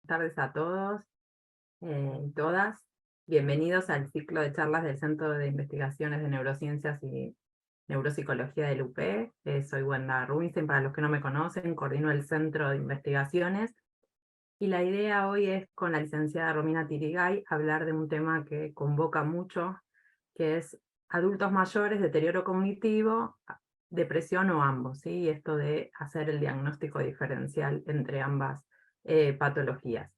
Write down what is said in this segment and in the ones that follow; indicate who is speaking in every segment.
Speaker 1: Tardes a todos y todas. Bienvenidos al ciclo de charlas del Centro de Investigaciones de Neurociencias y Neuropsicología del UP. Soy Wanda Rubinstein, para los que no me conocen, coordino el Centro de Investigaciones. Y la idea hoy es, con la licenciada Romina Tirigay, hablar de un tema que convoca mucho, que es adultos mayores, deterioro cognitivo, depresión o ambos, ¿sí? Esto de hacer el diagnóstico diferencial entre ambas patologías.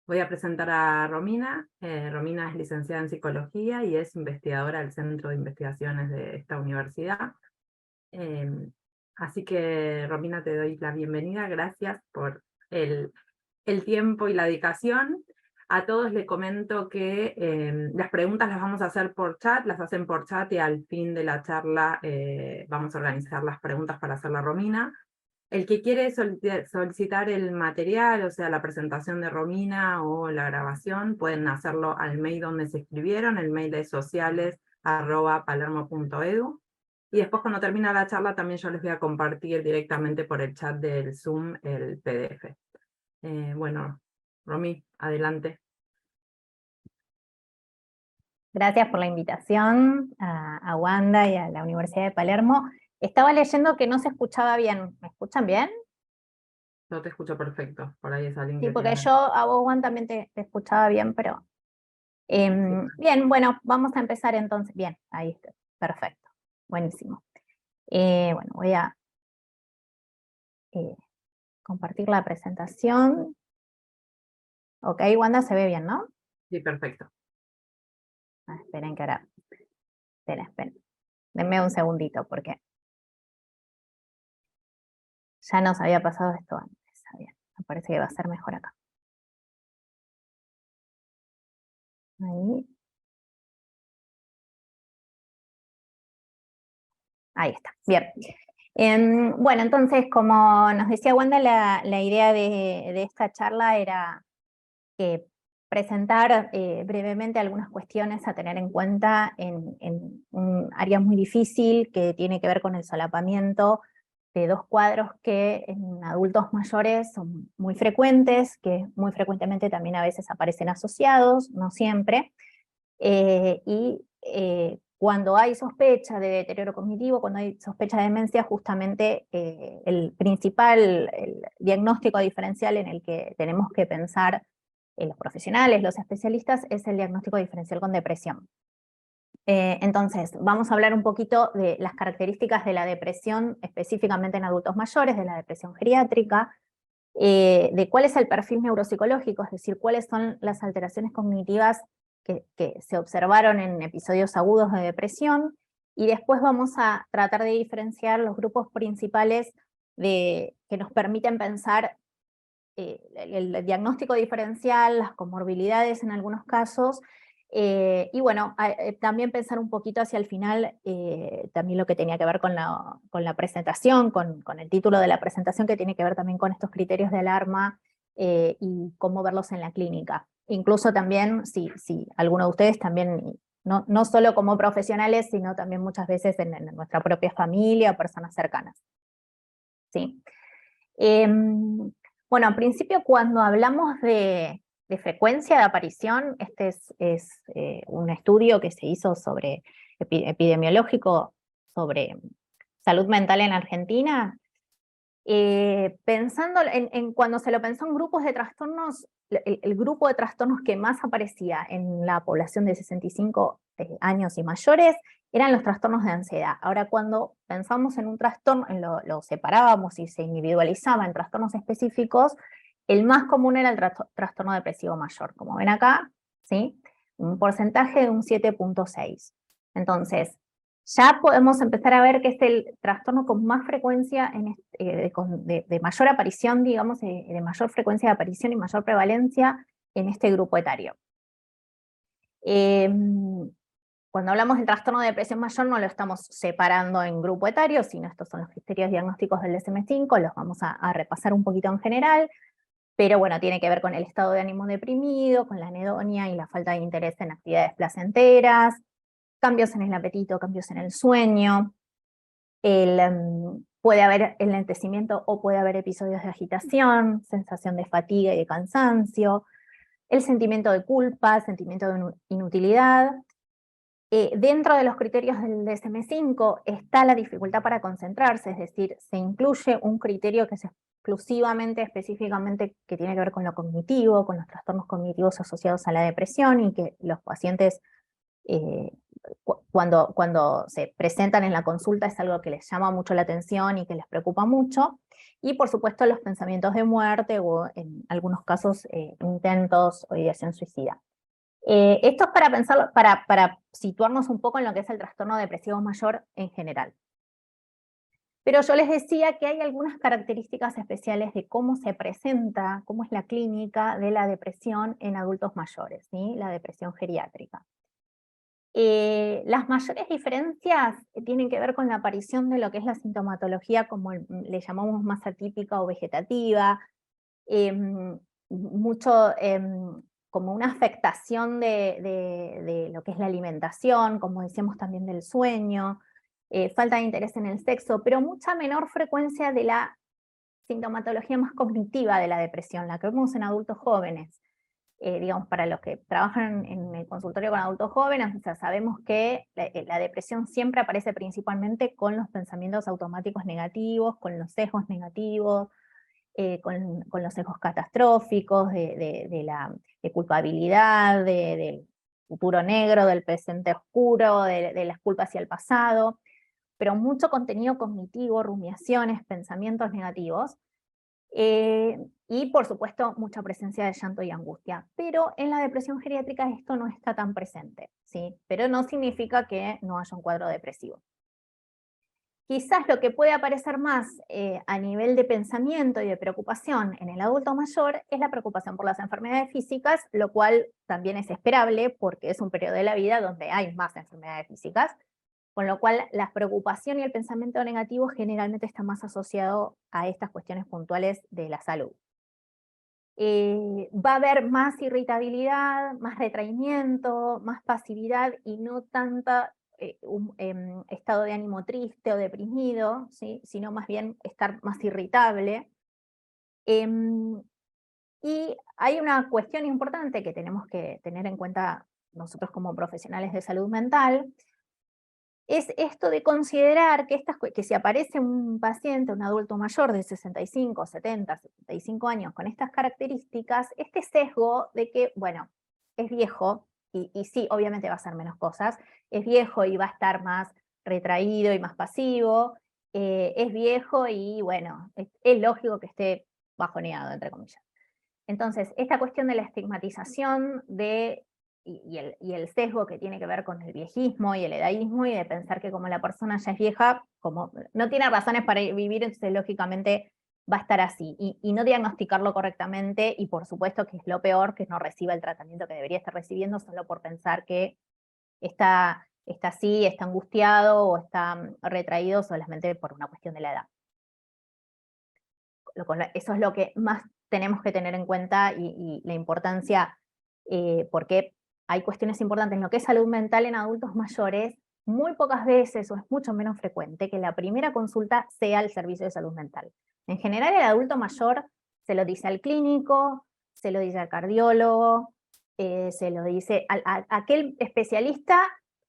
Speaker 1: Voy a presentar a Romina. Romina es licenciada en psicología y es investigadora del Centro de Investigaciones de esta universidad. Así que, Romina, te doy la bienvenida. Gracias por el tiempo y la dedicación. A todos les comento que las preguntas las vamos a hacer por chat, las hacen por chat, y al fin de la charla vamos a organizar las preguntas para hacerla Romina. El que quiere solicitar el material, o sea, la presentación de Romina o la grabación, pueden hacerlo al mail donde se escribieron. El mail es sociales@palermo.edu. Y después, cuando termina la charla, también yo les voy a compartir directamente por el chat del Zoom el PDF. Bueno, Romy, adelante.
Speaker 2: Gracias por la invitación a Wanda y a la Universidad de Palermo. Estaba leyendo que no se escuchaba bien. ¿Me escuchan bien?
Speaker 1: Yo te escucho perfecto. Por ahí es alguien
Speaker 2: Sí,
Speaker 1: que
Speaker 2: porque
Speaker 1: tiene...
Speaker 2: yo a vos, Juan, también te escuchaba bien, pero... bien, bueno, vamos a empezar entonces. Bien, ahí está. Perfecto. Buenísimo. Bueno, voy a compartir la presentación. Ok, Wanda, se ve bien, ¿no?
Speaker 1: Sí, perfecto.
Speaker 2: Esperen que ahora... Esperen. Denme un segundito, porque ya nos había pasado esto antes. Bien, me parece que va a ser mejor acá. Ahí está, bien. Bueno, entonces, como nos decía Wanda, la idea de esta charla era presentar brevemente algunas cuestiones a tener en cuenta en un área muy difícil que tiene que ver con el solapamiento de dos cuadros que en adultos mayores son muy frecuentes, que muy frecuentemente también a veces aparecen asociados, no siempre, cuando hay sospecha de deterioro cognitivo, cuando hay sospecha de demencia, justamente el diagnóstico diferencial en el que tenemos que pensar los profesionales, los especialistas, es el diagnóstico diferencial con depresión. Entonces, vamos a hablar un poquito de las características de la depresión, específicamente en adultos mayores, de la depresión geriátrica, de cuál es el perfil neuropsicológico, es decir, cuáles son las alteraciones cognitivas que se observaron en episodios agudos de depresión, y después vamos a tratar de diferenciar los grupos principales que nos permiten pensar el diagnóstico diferencial, las comorbilidades en algunos casos, y bueno, también pensar un poquito hacia el final, también lo que tenía que ver con la presentación, con el título de la presentación, que tiene que ver también con estos criterios de alarma y cómo verlos en la clínica. Incluso también, si alguno de ustedes también, no solo como profesionales, sino también muchas veces en nuestra propia familia o personas cercanas. ¿Sí? Bueno, en principio, cuando hablamos de frecuencia de aparición, este es un estudio que se hizo epidemiológico sobre salud mental en Argentina. Pensando cuando se lo pensó en grupos de trastornos, el grupo de trastornos que más aparecía en la población de 65 años y mayores eran los trastornos de ansiedad. Ahora, cuando pensamos en un trastorno, lo separábamos y se individualizaba en trastornos específicos, el más común era el trastorno depresivo mayor. Como ven acá, ¿sí? Un porcentaje de un 7.6. Entonces, ya podemos empezar a ver que es el trastorno con más frecuencia, de mayor aparición, digamos, de mayor frecuencia de aparición y mayor prevalencia en este grupo etario. Cuando hablamos del trastorno de depresión mayor, no lo estamos separando en grupo etario, sino estos son los criterios diagnósticos del DSM-5, los vamos a repasar un poquito en general, pero bueno, tiene que ver con el estado de ánimo deprimido, con la anedonia y la falta de interés en actividades placenteras, cambios en el apetito, cambios en el sueño, puede haber enlentecimiento o puede haber episodios de agitación, sensación de fatiga y de cansancio, el sentimiento de culpa, el sentimiento de inutilidad. Dentro de los criterios del DSM-5 está la dificultad para concentrarse, es decir, se incluye un criterio que es exclusivamente, específicamente, que tiene que ver con lo cognitivo, con los trastornos cognitivos asociados a la depresión, y que los pacientes cuando se presentan en la consulta es algo que les llama mucho la atención y que les preocupa mucho, y por supuesto los pensamientos de muerte o en algunos casos intentos o ideación suicida. Esto es para pensarlo, para situarnos un poco en lo que es el trastorno depresivo mayor en general. Pero yo les decía que hay algunas características especiales de cómo se presenta, cómo es la clínica de la depresión en adultos mayores, ¿sí? La depresión geriátrica. Las mayores diferencias tienen que ver con la aparición de lo que es la sintomatología, como le llamamos más atípica o vegetativa, mucho como una afectación de lo que es la alimentación, como decíamos también del sueño, falta de interés en el sexo, pero mucha menor frecuencia de la sintomatología más cognitiva de la depresión, la que vemos en adultos jóvenes. Digamos, para los que trabajan en el consultorio con adultos jóvenes, o sea, sabemos que la depresión siempre aparece principalmente con los pensamientos automáticos negativos, con los sesgos negativos, con los sesgos catastróficos, de culpabilidad, del futuro negro, del presente oscuro, de las culpas hacia el pasado, pero mucho contenido cognitivo, rumiaciones, pensamientos negativos, y por supuesto mucha presencia de llanto y angustia. Pero en la depresión geriátrica esto no está tan presente, ¿sí? Pero no significa que no haya un cuadro depresivo. Quizás lo que puede aparecer más a nivel de pensamiento y de preocupación en el adulto mayor es la preocupación por las enfermedades físicas, lo cual también es esperable porque es un periodo de la vida donde hay más enfermedades físicas, con lo cual la preocupación y el pensamiento negativo generalmente está más asociado a estas cuestiones puntuales de la salud. Va a haber más irritabilidad, más retraimiento, más pasividad y no tanta estado de ánimo triste o deprimido, ¿sí? Sino más bien estar más irritable. Y hay una cuestión importante que tenemos que tener en cuenta nosotros como profesionales de salud mental, es esto de considerar que si aparece un paciente, un adulto mayor de 65, 70, 75 años con estas características, este sesgo de que, bueno, es viejo, y sí, obviamente va a hacer menos cosas, es viejo y va a estar más retraído y más pasivo, es viejo y bueno, es lógico que esté bajoneado, entre comillas. Entonces, esta cuestión de la estigmatización y el sesgo que tiene que ver con el viejismo y el edadismo, y de pensar que como la persona ya es vieja, como no tiene razones para vivir, entonces lógicamente va a estar así, y no diagnosticarlo correctamente, y por supuesto que es lo peor, que no reciba el tratamiento que debería estar recibiendo solo por pensar que está así, está angustiado o está retraído solamente por una cuestión de la edad. Eso es lo que más tenemos que tener en cuenta, y la importancia, porque hay cuestiones importantes en lo que es salud mental en adultos mayores. Muy pocas veces, o es mucho menos frecuente, que la primera consulta sea el servicio de salud mental. En general, el adulto mayor se lo dice al clínico, se lo dice al cardiólogo, se lo dice a aquel especialista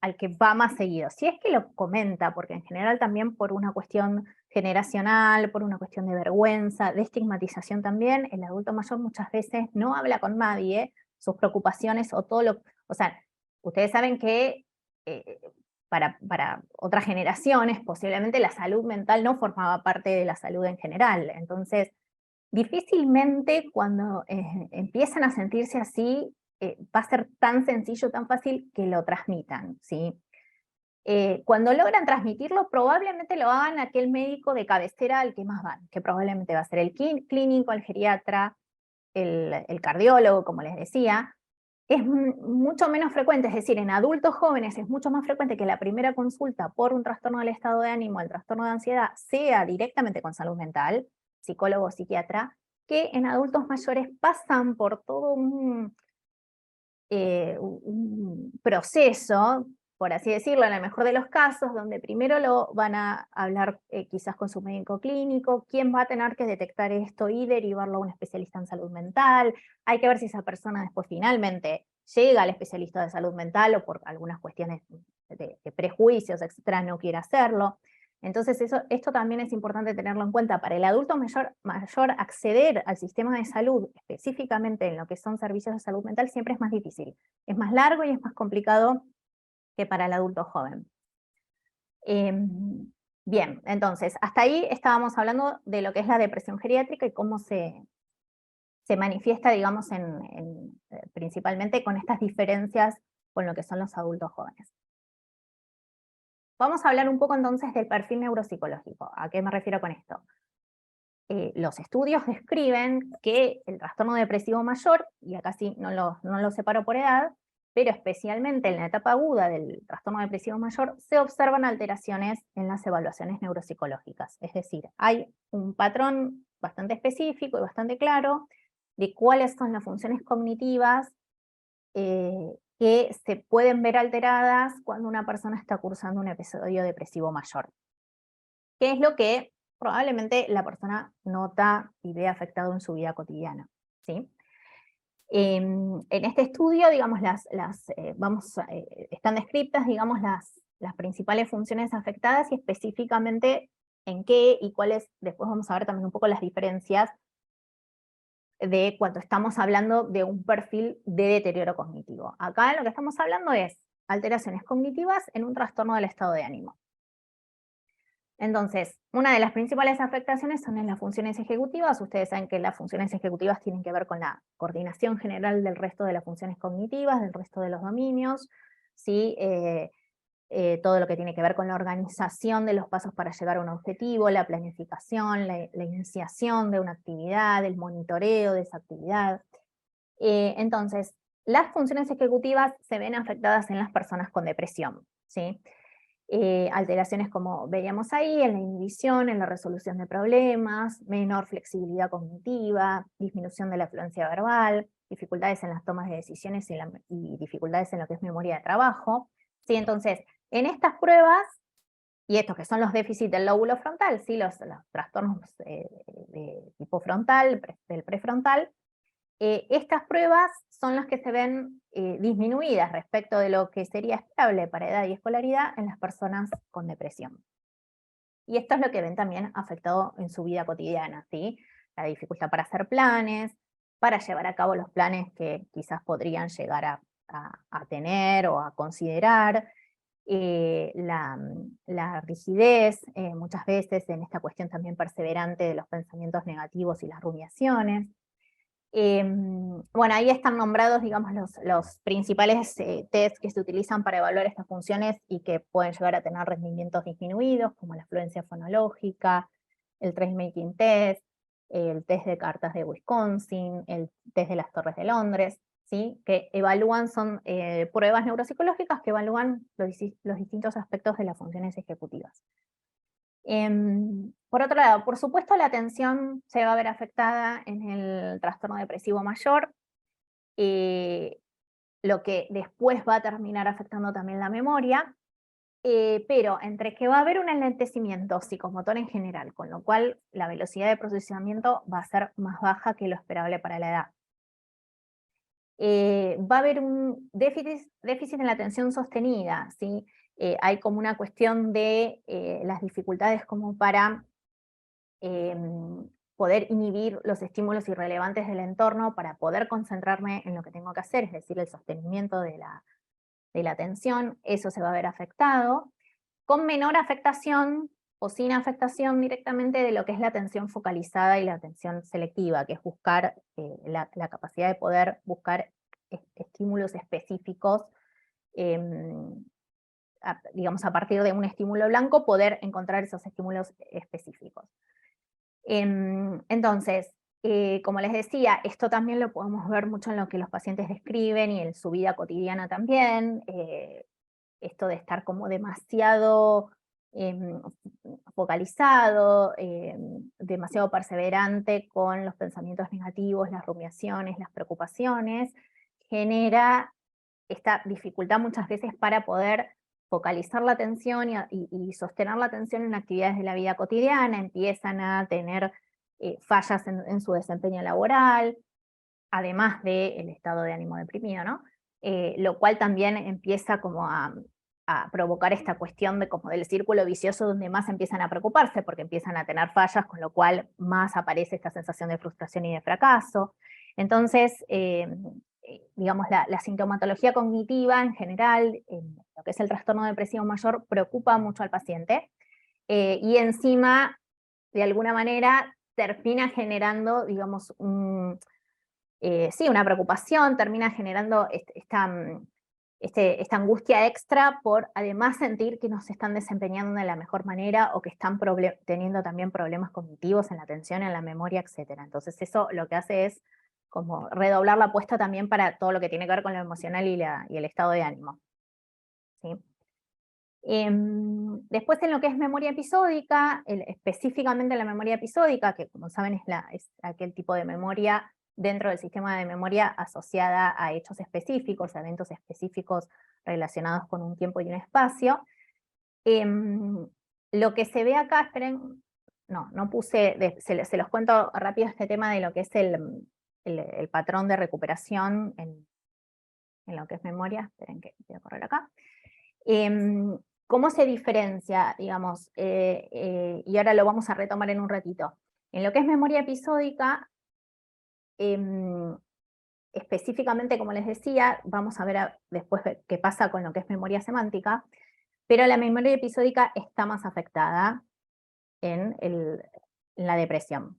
Speaker 2: al que va más seguido. Si es que lo comenta, porque en general también por una cuestión generacional, por una cuestión de vergüenza, de estigmatización también, el adulto mayor muchas veces no habla con nadie sus preocupaciones o todo lo... O sea, ustedes saben que para otras generaciones posiblemente la salud mental no formaba parte de la salud en general. Entonces, difícilmente cuando empiezan a sentirse así, va a ser tan sencillo, tan fácil que lo transmitan, ¿sí? Cuando logran transmitirlo, probablemente lo hagan aquel médico de cabecera al que más van, que probablemente va a ser el clínico, el geriatra, el cardiólogo, como les decía. Es mucho menos frecuente, es decir, en adultos jóvenes es mucho más frecuente que la primera consulta por un trastorno del estado de ánimo, el trastorno de ansiedad, sea directamente con salud mental, psicólogo o psiquiatra, que en adultos mayores pasan por todo un proceso por así decirlo, en el mejor de los casos, donde primero lo van a hablar quizás con su médico clínico, quién va a tener que detectar esto y derivarlo a un especialista en salud mental. Hay que ver si esa persona después finalmente llega al especialista de salud mental o por algunas cuestiones de prejuicios, etcétera, no quiere hacerlo. Entonces esto también es importante tenerlo en cuenta. Para el adulto mayor acceder al sistema de salud, específicamente en lo que son servicios de salud mental, siempre es más difícil. Es más largo y es más complicado que para el adulto joven. Bien, entonces, hasta ahí estábamos hablando de lo que es la depresión geriátrica y cómo se manifiesta, digamos, principalmente con estas diferencias con lo que son los adultos jóvenes. Vamos a hablar un poco entonces del perfil neuropsicológico. ¿A qué me refiero con esto? Los estudios describen que el trastorno depresivo mayor, y acá sí no lo separo por edad, pero especialmente en la etapa aguda del trastorno depresivo mayor, se observan alteraciones en las evaluaciones neuropsicológicas. Es decir, hay un patrón bastante específico y bastante claro de cuáles son las funciones cognitivas que se pueden ver alteradas cuando una persona está cursando un episodio depresivo mayor. ¿Qué es lo que probablemente la persona nota y ve afectado en su vida cotidiana? ¿Sí? En este estudio, digamos, están descritas, digamos, las principales funciones afectadas y específicamente en qué y cuáles, después vamos a ver también un poco las diferencias de cuando estamos hablando de un perfil de deterioro cognitivo. Acá lo que estamos hablando es alteraciones cognitivas en un trastorno del estado de ánimo. Entonces, una de las principales afectaciones son en las funciones ejecutivas. Ustedes saben que las funciones ejecutivas tienen que ver con la coordinación general del resto de las funciones cognitivas, del resto de los dominios, ¿sí? Todo lo que tiene que ver con la organización de los pasos para llegar a un objetivo, la planificación, la iniciación de una actividad, el monitoreo de esa actividad. Entonces, las funciones ejecutivas se ven afectadas en las personas con depresión, ¿sí? Alteraciones como veíamos ahí, en la inhibición, en la resolución de problemas, menor flexibilidad cognitiva, disminución de la fluencia verbal, dificultades en las tomas de decisiones y dificultades en lo que es memoria de trabajo. ¿Sí? Entonces, en estas pruebas, y estos que son los déficits del lóbulo frontal, ¿sí? los trastornos de tipo frontal, del prefrontal, estas pruebas son las que se ven disminuidas respecto de lo que sería esperable para edad y escolaridad en las personas con depresión. Y esto es lo que ven también afectado en su vida cotidiana, ¿sí? La dificultad para hacer planes, para llevar a cabo los planes que quizás podrían llegar a tener o a considerar, la rigidez, muchas veces en esta cuestión también perseverante de los pensamientos negativos y las rumiaciones. Bueno, ahí están nombrados, digamos, los principales test que se utilizan para evaluar estas funciones y que pueden llegar a tener rendimientos disminuidos, como la fluencia fonológica, el Trace-Making Test, el test de cartas de Wisconsin, el test de las Torres de Londres, ¿sí? Que evalúan, son pruebas neuropsicológicas que evalúan los distintos aspectos de las funciones ejecutivas. Por otro lado, por supuesto la atención se va a ver afectada en el trastorno depresivo mayor, lo que después va a terminar afectando también la memoria, pero entre que va a haber un enlentecimiento psicomotor en general, con lo cual la velocidad de procesamiento va a ser más baja que lo esperable para la edad. Va a haber un déficit en la atención sostenida, ¿sí? Hay como una cuestión de las dificultades como para poder inhibir los estímulos irrelevantes del entorno para poder concentrarme en lo que tengo que hacer, es decir, el sostenimiento de la atención. Eso se va a ver afectado, con menor afectación o sin afectación directamente de lo que es la atención focalizada y la atención selectiva, que es buscar la capacidad de poder buscar estímulos específicos, digamos, a partir de un estímulo blanco, poder encontrar esos estímulos específicos. Entonces, como les decía, esto también lo podemos ver mucho en lo que los pacientes describen y en su vida cotidiana también, esto de estar como demasiado focalizado, demasiado perseverante con los pensamientos negativos, las rumiaciones, las preocupaciones, genera esta dificultad muchas veces para poder focalizar la atención y sostener la atención en actividades de la vida cotidiana, empiezan a tener fallas en su desempeño laboral, además del estado de ánimo deprimido, ¿no? Lo cual también empieza como a provocar esta cuestión de como del círculo vicioso donde más empiezan a preocuparse porque empiezan a tener fallas, con lo cual más aparece esta sensación de frustración y de fracaso. Entonces, digamos, la sintomatología cognitiva en general, en lo que es el trastorno depresivo mayor, preocupa mucho al paciente, y encima, de alguna manera, termina generando, digamos, sí, una preocupación, termina generando esta angustia extra por además sentir que no se están desempeñando de la mejor manera o que están teniendo también problemas cognitivos en la atención, en la memoria, etc. Entonces eso lo que hace es como redoblar la apuesta también para todo lo que tiene que ver con lo emocional y el estado de ánimo. ¿Sí? Después en lo que es memoria episódica, específicamente la memoria episódica, que como saben es aquel tipo de memoria dentro del sistema de memoria asociada a hechos específicos, a eventos específicos relacionados con un tiempo y un espacio. Lo que se ve acá, esperen, no puse, se los cuento rápido este tema de lo que es el patrón de recuperación en lo que es memoria. Esperen que voy a correr acá. ¿Cómo se diferencia, digamos? Y ahora lo vamos a retomar en un ratito. En lo que es memoria episódica, específicamente, como les decía, vamos a ver después qué pasa con lo que es memoria semántica, pero la memoria episódica está más afectada en la depresión.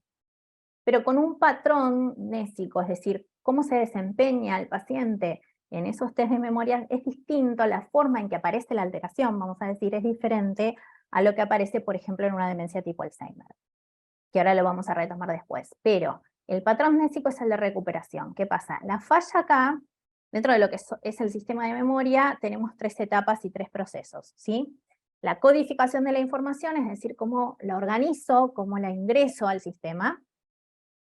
Speaker 2: Pero con un patrón nésico, es decir, cómo se desempeña el paciente en esos test de memoria es distinto, la forma en que aparece la alteración, vamos a decir, es diferente a lo que aparece, por ejemplo, en una demencia tipo Alzheimer, que ahora lo vamos a retomar después. Pero el patrón nésico es el de recuperación. ¿Qué pasa? La falla acá, dentro de lo que es el sistema de memoria, tenemos 3 etapas y 3 procesos, ¿sí? La codificación de la información, es decir, cómo la organizo, cómo la ingreso al sistema.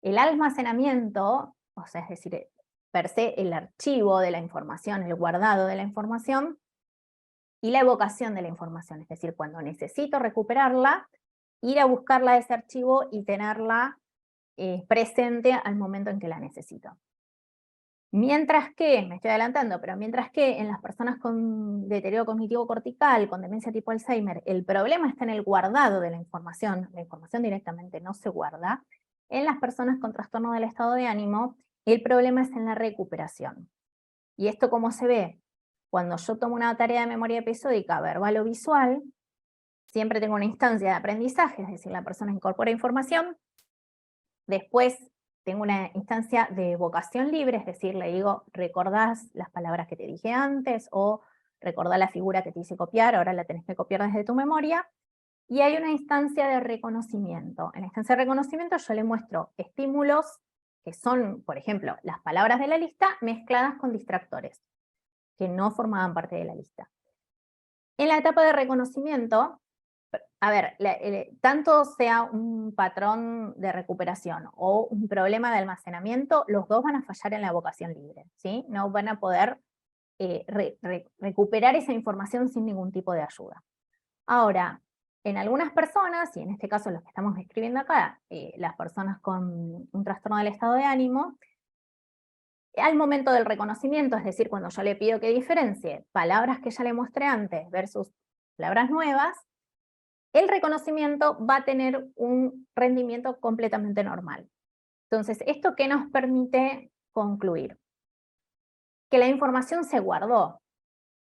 Speaker 2: El almacenamiento, o sea, es decir, per se el archivo de la información, el guardado de la información, y la evocación de la información, es decir, cuando necesito recuperarla, ir a buscarla de ese archivo y tenerla presente al momento en que la necesito. Mientras que, me estoy adelantando, pero mientras que en las personas con deterioro cognitivo cortical, con demencia tipo Alzheimer, el problema está en el guardado de la información directamente no se guarda. En las personas con trastorno del estado de ánimo, el problema es en la recuperación. ¿Y esto cómo se ve? Cuando yo tomo una tarea de memoria episódica, verbal o visual, siempre tengo una instancia de aprendizaje, es decir, la persona incorpora información, después tengo una instancia de evocación libre, es decir, le digo, ¿recordás las palabras que te dije antes? O recordá la figura que te hice copiar, ahora la tenés que copiar desde tu memoria. Y hay una instancia de reconocimiento. En la instancia de reconocimiento yo le muestro estímulos que son, por ejemplo, las palabras de la lista mezcladas con distractores, que no formaban parte de la lista. En la etapa de reconocimiento, a ver, tanto sea un patrón de recuperación o un problema de almacenamiento, los dos van a fallar en la evocación libre, ¿sí? No van a poder recuperar esa información sin ningún tipo de ayuda. Ahora, en algunas personas, y en este caso los que estamos describiendo acá, las personas con un trastorno del estado de ánimo, al momento del reconocimiento, es decir, cuando yo le pido que diferencie palabras que ya le mostré antes versus palabras nuevas, el reconocimiento va a tener un rendimiento completamente normal. Entonces, ¿esto qué nos permite concluir? Que la información se guardó.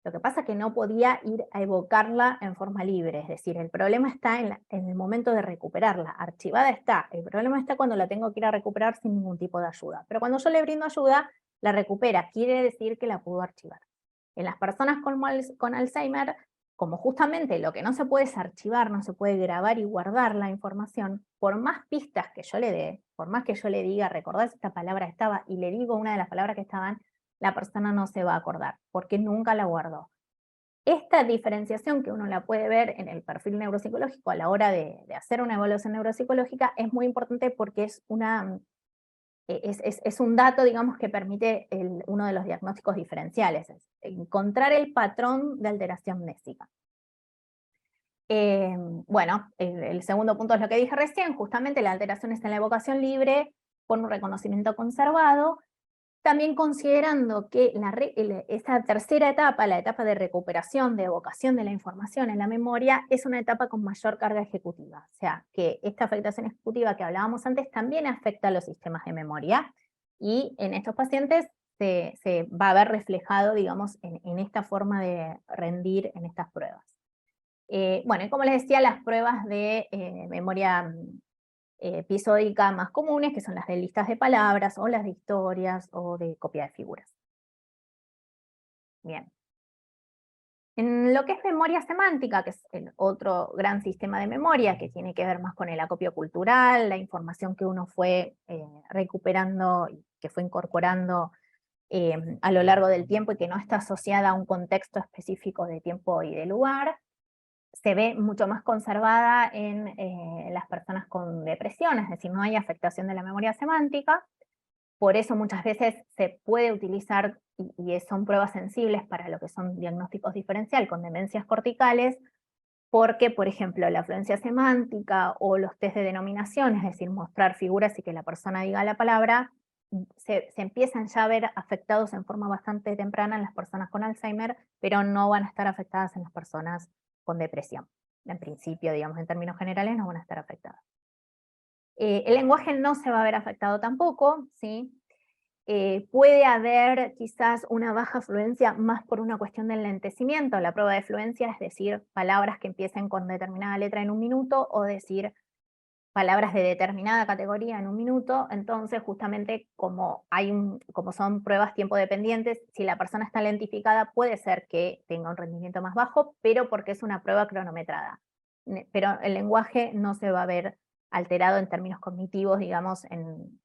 Speaker 2: Lo que pasa es que no podía ir a evocarla en forma libre, es decir, el problema está en el momento de recuperarla, archivada está, el problema está cuando la tengo que ir a recuperar sin ningún tipo de ayuda. Pero cuando yo le brindo ayuda, la recupera, quiere decir que la pudo archivar. En las personas con Alzheimer, como justamente lo que no se puede es archivar, no se puede grabar y guardar la información, por más pistas que yo le dé, por más que yo le diga, recordás esta palabra estaba, y le digo una de las palabras que estaban, la persona no se va a acordar, porque nunca la guardó. Esta diferenciación que uno la puede ver en el perfil neuropsicológico a la hora de hacer una evaluación neuropsicológica es muy importante porque es una es un dato, digamos, que permite uno de los diagnósticos diferenciales, es encontrar el patrón de alteración mnésica. Bueno, el segundo punto es lo que dije recién, justamente la alteración está en la evocación libre por un reconocimiento conservado, también considerando que esa tercera etapa, la etapa de recuperación, de evocación de la información en la memoria, es una etapa con mayor carga ejecutiva. O sea, que esta afectación ejecutiva que hablábamos antes también afecta a los sistemas de memoria, y en estos pacientes se va a ver reflejado, digamos, en esta forma de rendir en estas pruebas. Bueno, y como les decía, las pruebas de memoria episódica más comunes, que son las de listas de palabras, o las de historias, o de copia de figuras. Bien. En lo que es memoria semántica, que es el otro gran sistema de memoria, que tiene que ver más con el acopio cultural, la información que uno fue recuperando y que fue incorporando a lo largo del tiempo y que no está asociada a un contexto específico de tiempo y de lugar, se ve mucho más conservada en las personas con depresión, es decir, no hay afectación de la memoria semántica. Por eso muchas veces se puede utilizar, y son pruebas sensibles para lo que son diagnósticos diferencial con demencias corticales, porque, por ejemplo, la fluencia semántica o los test de denominación, es decir, mostrar figuras y que la persona diga la palabra, se empiezan ya a ver afectados en forma bastante temprana en las personas con Alzheimer, pero no van a estar afectadas en las personas con depresión. En principio, digamos, en términos generales, no van a estar afectadas. El lenguaje no se va a ver afectado tampoco, ¿sí? Puede haber quizás una baja fluencia más por una cuestión del lentecimiento. La prueba de fluencia es decir palabras que empiecen con determinada letra en un minuto, o decir palabras de determinada categoría en un minuto. Entonces, justamente como son pruebas tiempo dependientes, si la persona está lentificada puede ser que tenga un rendimiento más bajo, pero porque es una prueba cronometrada. Pero el lenguaje no se va a ver alterado en términos cognitivos, digamos, en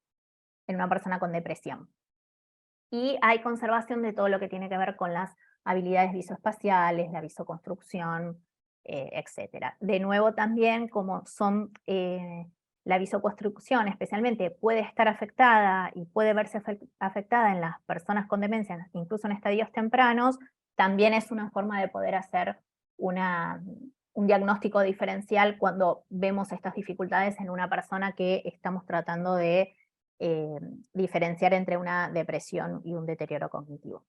Speaker 2: una persona con depresión. Y hay conservación de todo lo que tiene que ver con las habilidades visoespaciales, la visoconstrucción, etc. De nuevo también, como son la visoconstrucción especialmente puede estar afectada y puede verse afectada en las personas con demencia, incluso en estadios tempranos, también es una forma de poder hacer un diagnóstico diferencial cuando vemos estas dificultades en una persona que estamos tratando de diferenciar entre una depresión y un deterioro cognitivo.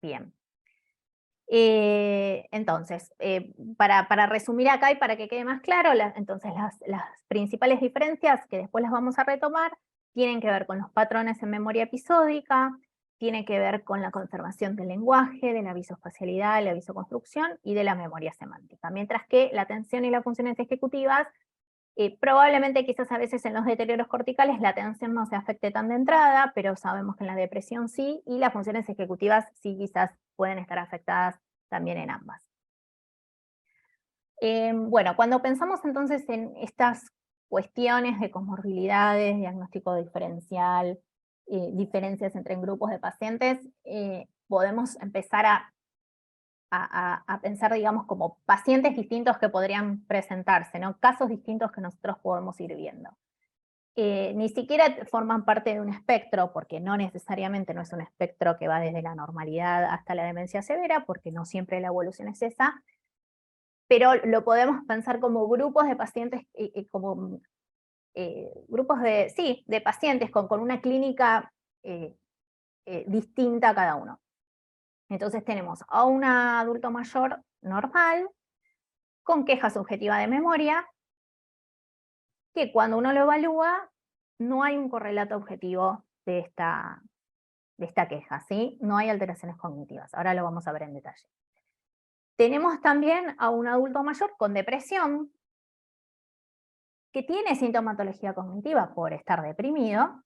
Speaker 2: Bien. Entonces, para resumir acá y para que quede más claro, entonces las principales diferencias, que después las vamos a retomar, tienen que ver con los patrones en memoria episódica, tiene que ver con la conservación del lenguaje, de la visoespacialidad, la visoconstrucción y de la memoria semántica. Mientras que la atención y las funciones ejecutivas, probablemente quizás a veces en los deterioros corticales la atención no se afecte tan de entrada, pero sabemos que en la depresión sí, y las funciones ejecutivas sí quizás pueden estar afectadas también en ambas. Bueno, cuando pensamos entonces en estas cuestiones de comorbilidades, diagnóstico diferencial, diferencias entre grupos de pacientes, podemos empezar a pensar, digamos, como pacientes distintos que podrían presentarse, ¿no? Casos distintos que nosotros podemos ir viendo. Ni siquiera forman parte de un espectro, porque no necesariamente no es un espectro que va desde la normalidad hasta la demencia severa, porque no siempre la evolución es esa, pero lo podemos pensar como grupos de pacientes, como grupos de pacientes con una clínica distinta a cada uno. Entonces tenemos a un adulto mayor normal, con queja subjetiva de memoria, que cuando uno lo evalúa, no hay un correlato objetivo de esta queja, ¿sí? No hay alteraciones cognitivas. Ahora lo vamos a ver en detalle. Tenemos también a un adulto mayor con depresión, que tiene sintomatología cognitiva por estar deprimido,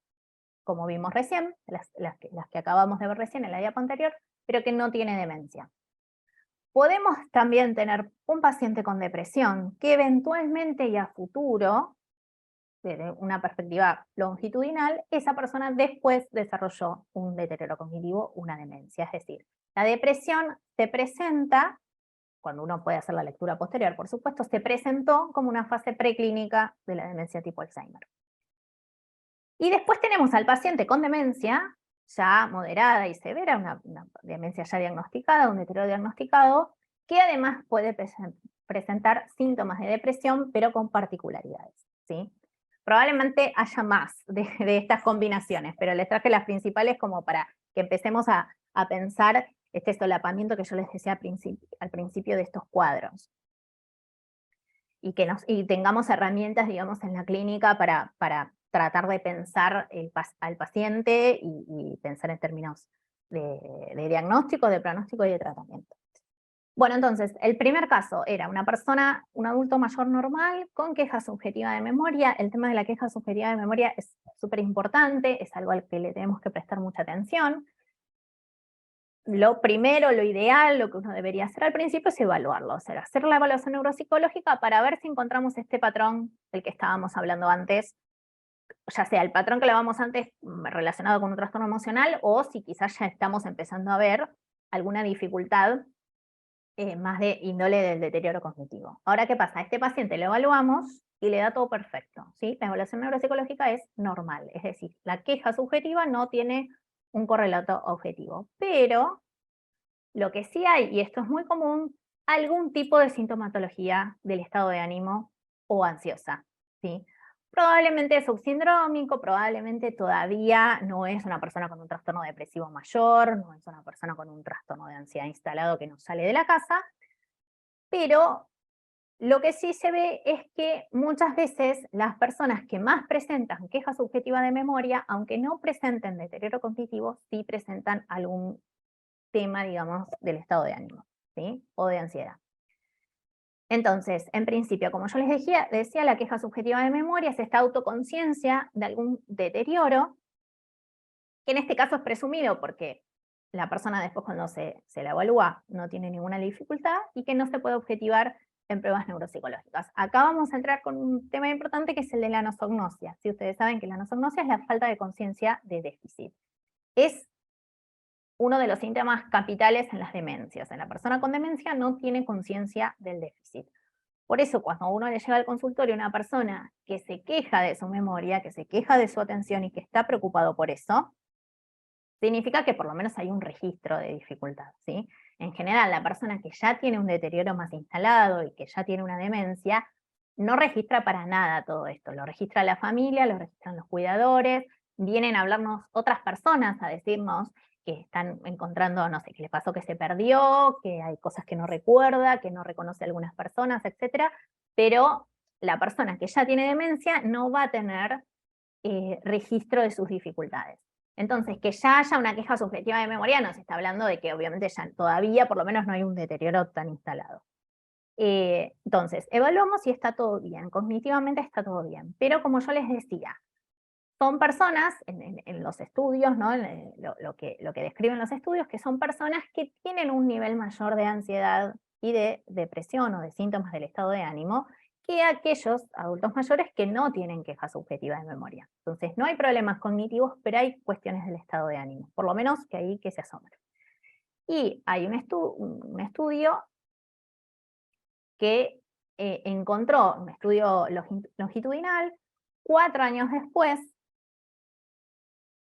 Speaker 2: como vimos recién, las que acabamos de ver recién en la diapo anterior, pero que no tiene demencia. Podemos también tener un paciente con depresión que eventualmente y a futuro, desde una perspectiva longitudinal, esa persona después desarrolló un deterioro cognitivo, una demencia. Es decir, la depresión se presenta, cuando uno puede hacer la lectura posterior, por supuesto, se presentó como una fase preclínica de la demencia tipo Alzheimer. Y después tenemos al paciente con demencia, ya moderada y severa, una demencia ya diagnosticada, un deterioro diagnosticado, que además puede presentar síntomas de depresión, pero con particularidades, ¿sí? Probablemente haya más de estas combinaciones, pero les traje las principales como para que empecemos a pensar este solapamiento que yo les decía al principio de estos cuadros. Y tengamos herramientas, digamos, en la clínica para tratar de pensar al paciente y pensar en términos de diagnóstico, de pronóstico y de tratamiento. Bueno, entonces, el primer caso era una persona, un adulto mayor normal con queja subjetiva de memoria. El tema de la queja subjetiva de memoria es súper importante, es algo al que le tenemos que prestar mucha atención. Lo primero, lo ideal, lo que uno debería hacer al principio es evaluarlo, o sea, hacer la evaluación neuropsicológica para ver si encontramos este patrón del que estábamos hablando antes, ya sea el patrón que hablábamos antes relacionado con un trastorno emocional, o si quizás ya estamos empezando a ver alguna dificultad más de índole del deterioro cognitivo. Ahora, ¿qué pasa? A este paciente lo evaluamos y le da todo perfecto, ¿sí? La evaluación neuropsicológica es normal, es decir, la queja subjetiva no tiene un correlato objetivo, pero lo que sí hay, y esto es muy común, algún tipo de sintomatología del estado de ánimo o ansiosa, ¿sí? Probablemente es subsindrómico, probablemente todavía no es una persona con un trastorno depresivo mayor, no es una persona con un trastorno de ansiedad instalado que no sale de la casa, pero lo que sí se ve es que muchas veces las personas que más presentan queja subjetiva de memoria, aunque no presenten deterioro cognitivo, sí presentan algún tema, digamos, del estado de ánimo, ¿sí? O de ansiedad. Entonces, en principio, como yo les decía, la queja subjetiva de memoria es esta autoconciencia de algún deterioro, que en este caso es presumido porque la persona después cuando se la evalúa no tiene ninguna dificultad y que no se puede objetivar en pruebas neuropsicológicas. Acá vamos a entrar con un tema importante que es el de la anosognosia. Si ustedes saben que la anosognosia es la falta de conciencia de déficit. Es uno de los síntomas capitales en las demencias. En la persona con demencia no tiene conciencia del déficit. Por eso, cuando uno le llega al consultorio a una persona que se queja de su memoria, que se queja de su atención y que está preocupado por eso, significa que por lo menos hay un registro de dificultad, ¿sí? En general, la persona que ya tiene un deterioro más instalado y que ya tiene una demencia, no registra para nada todo esto. Lo registra la familia, lo registran los cuidadores, vienen a hablarnos otras personas a decirnos que están encontrando, no sé, que les pasó que se perdió, que hay cosas que no recuerda, que no reconoce a algunas personas, etcétera, pero la persona que ya tiene demencia no va a tener registro de sus dificultades. Entonces, que ya haya una queja subjetiva de memoria nos está hablando de que obviamente ya todavía por lo menos no hay un deterioro tan instalado. Entonces, evaluamos si está todo bien, cognitivamente está todo bien, pero como yo les decía, son personas, en los estudios, ¿no? Lo que describen los estudios, que son personas que tienen un nivel mayor de ansiedad y de depresión o de síntomas del estado de ánimo, que aquellos adultos mayores que no tienen queja subjetiva de memoria. Entonces, no hay problemas cognitivos, pero hay cuestiones del estado de ánimo, por lo menos que ahí que se asombren. Y hay un estudio que encontró, un estudio longitudinal, 4 años después,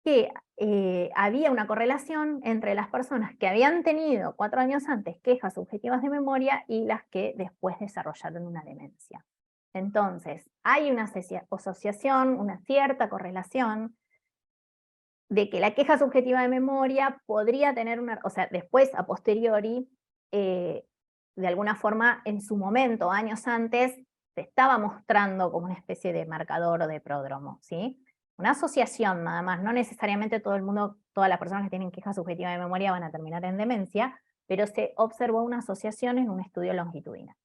Speaker 2: que había una correlación entre las personas que habían tenido 4 años antes quejas subjetivas de memoria y las que después desarrollaron una demencia. Entonces, hay una asociación, una cierta correlación de que la queja subjetiva de memoria podría tener o sea, después, a posteriori, de alguna forma, en su momento, años antes, se estaba mostrando como una especie de marcador o de pródromo, ¿sí? Una asociación nada más, no necesariamente todo el mundo, todas las personas que tienen queja subjetiva de memoria van a terminar en demencia, pero se observó una asociación en un estudio longitudinal.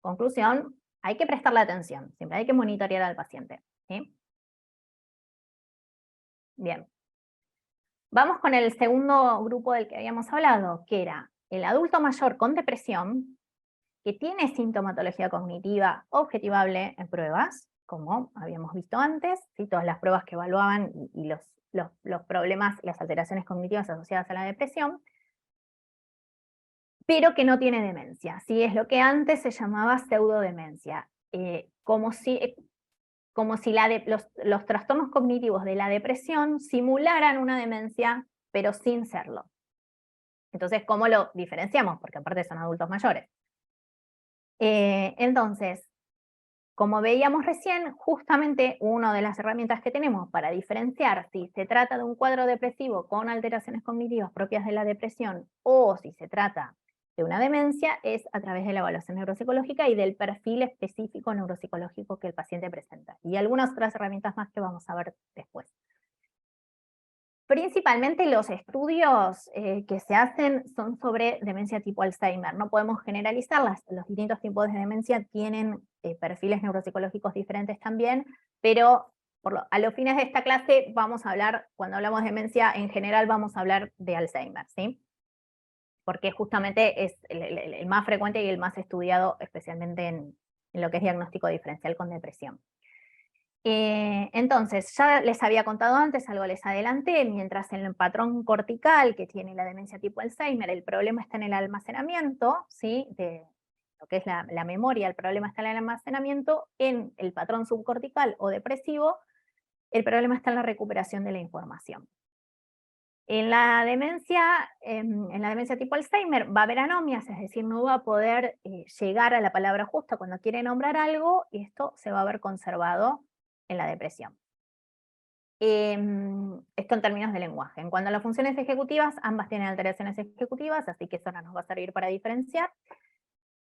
Speaker 2: Conclusión, hay que prestarle atención, siempre hay que monitorear al paciente, ¿sí? Bien. Vamos con el segundo grupo del que habíamos hablado, que era el adulto mayor con depresión, que tiene sintomatología cognitiva objetivable en pruebas, como habíamos visto antes, ¿sí? Todas las pruebas que evaluaban y los problemas, las alteraciones cognitivas asociadas a la depresión, pero que no tiene demencia, ¿sí? Es lo que antes se llamaba pseudodemencia, como si como si los trastornos cognitivos de la depresión simularan una demencia, pero sin serlo. Entonces, ¿cómo lo diferenciamos? Porque aparte son adultos mayores. Entonces, como veíamos recién, justamente una de las herramientas que tenemos para diferenciar si se trata de un cuadro depresivo con alteraciones cognitivas propias de la depresión o si se trata de una demencia es a través de la evaluación neuropsicológica y del perfil específico neuropsicológico que el paciente presenta. Y algunas otras herramientas más que vamos a ver después. Principalmente los estudios que se hacen son sobre demencia tipo Alzheimer. No podemos generalizarlas, los distintos tipos de demencia tienen perfiles neuropsicológicos diferentes también, pero a los fines de esta clase vamos a hablar, cuando hablamos de demencia en general vamos a hablar de Alzheimer, ¿sí? Porque justamente es el más frecuente y el más estudiado, especialmente en lo que es diagnóstico diferencial con depresión. Entonces, ya les había contado antes, algo les adelanté, mientras en el patrón cortical que tiene la demencia tipo Alzheimer, el problema está en el almacenamiento, ¿sí? De lo que es la memoria, el problema está en el almacenamiento, en el patrón subcortical o depresivo, el problema está en la recuperación de la información. En la demencia tipo Alzheimer va a haber anomias, es decir, no va a poder llegar a la palabra justa cuando quiere nombrar algo, y esto se va a ver conservado en la depresión. Esto en términos de lenguaje. En cuanto a las funciones ejecutivas, ambas tienen alteraciones ejecutivas, así que eso no nos va a servir para diferenciar.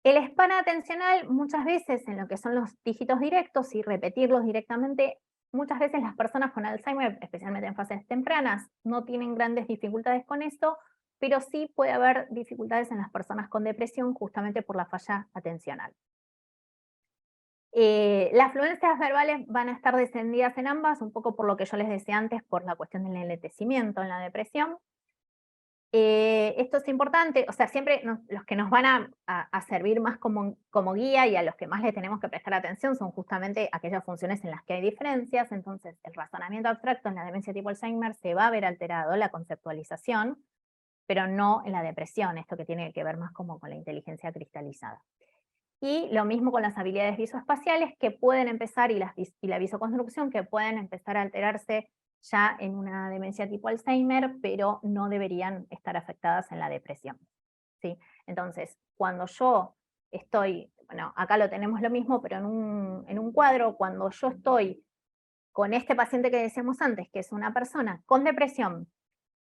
Speaker 2: El span atencional, muchas veces en lo que son los dígitos directos y repetirlos directamente, muchas veces las personas con Alzheimer, especialmente en fases tempranas, no tienen grandes dificultades con esto, pero sí puede haber dificultades en las personas con depresión justamente por la falla atencional. Las fluencias verbales van a estar descendidas en ambas, un poco por lo que yo les decía antes, por la cuestión del enletecimiento en la depresión. Esto es importante, o sea, siempre los que nos van a servir más como guía y a los que más le tenemos que prestar atención son justamente aquellas funciones en las que hay diferencias. Entonces, el razonamiento abstracto en la demencia tipo Alzheimer se va a ver alterado, la conceptualización, pero no en la depresión, esto que tiene que ver más como con la inteligencia cristalizada. Y lo mismo con las habilidades visoespaciales que pueden empezar, y la visoconstrucción, que pueden empezar a alterarse ya en una demencia tipo Alzheimer, pero no deberían estar afectadas en la depresión, ¿sí? Entonces, cuando yo estoy, bueno, acá lo tenemos lo mismo, pero en un cuadro, cuando yo estoy con este paciente que decíamos antes, que es una persona con depresión,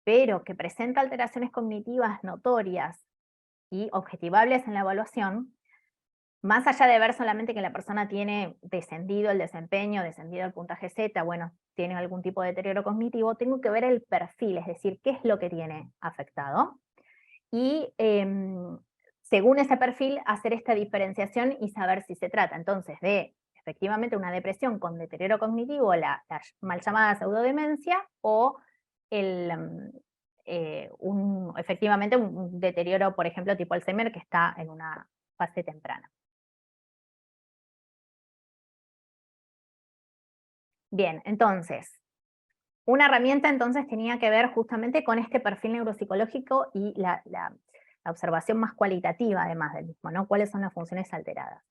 Speaker 2: pero que presenta alteraciones cognitivas notorias y objetivables en la evaluación, más allá de ver solamente que la persona tiene descendido el desempeño, descendido el puntaje Z, bueno, tiene algún tipo de deterioro cognitivo, tengo que ver el perfil, es decir, qué es lo que tiene afectado. Y según ese perfil, hacer esta diferenciación y saber si se trata entonces de efectivamente una depresión con deterioro cognitivo, la mal llamada pseudodemencia, o efectivamente un deterioro, por ejemplo, tipo Alzheimer, que está en una fase temprana. Bien, entonces, una herramienta entonces tenía que ver justamente con este perfil neuropsicológico y la observación más cualitativa además del mismo, ¿no? ¿Cuáles son las funciones alteradas?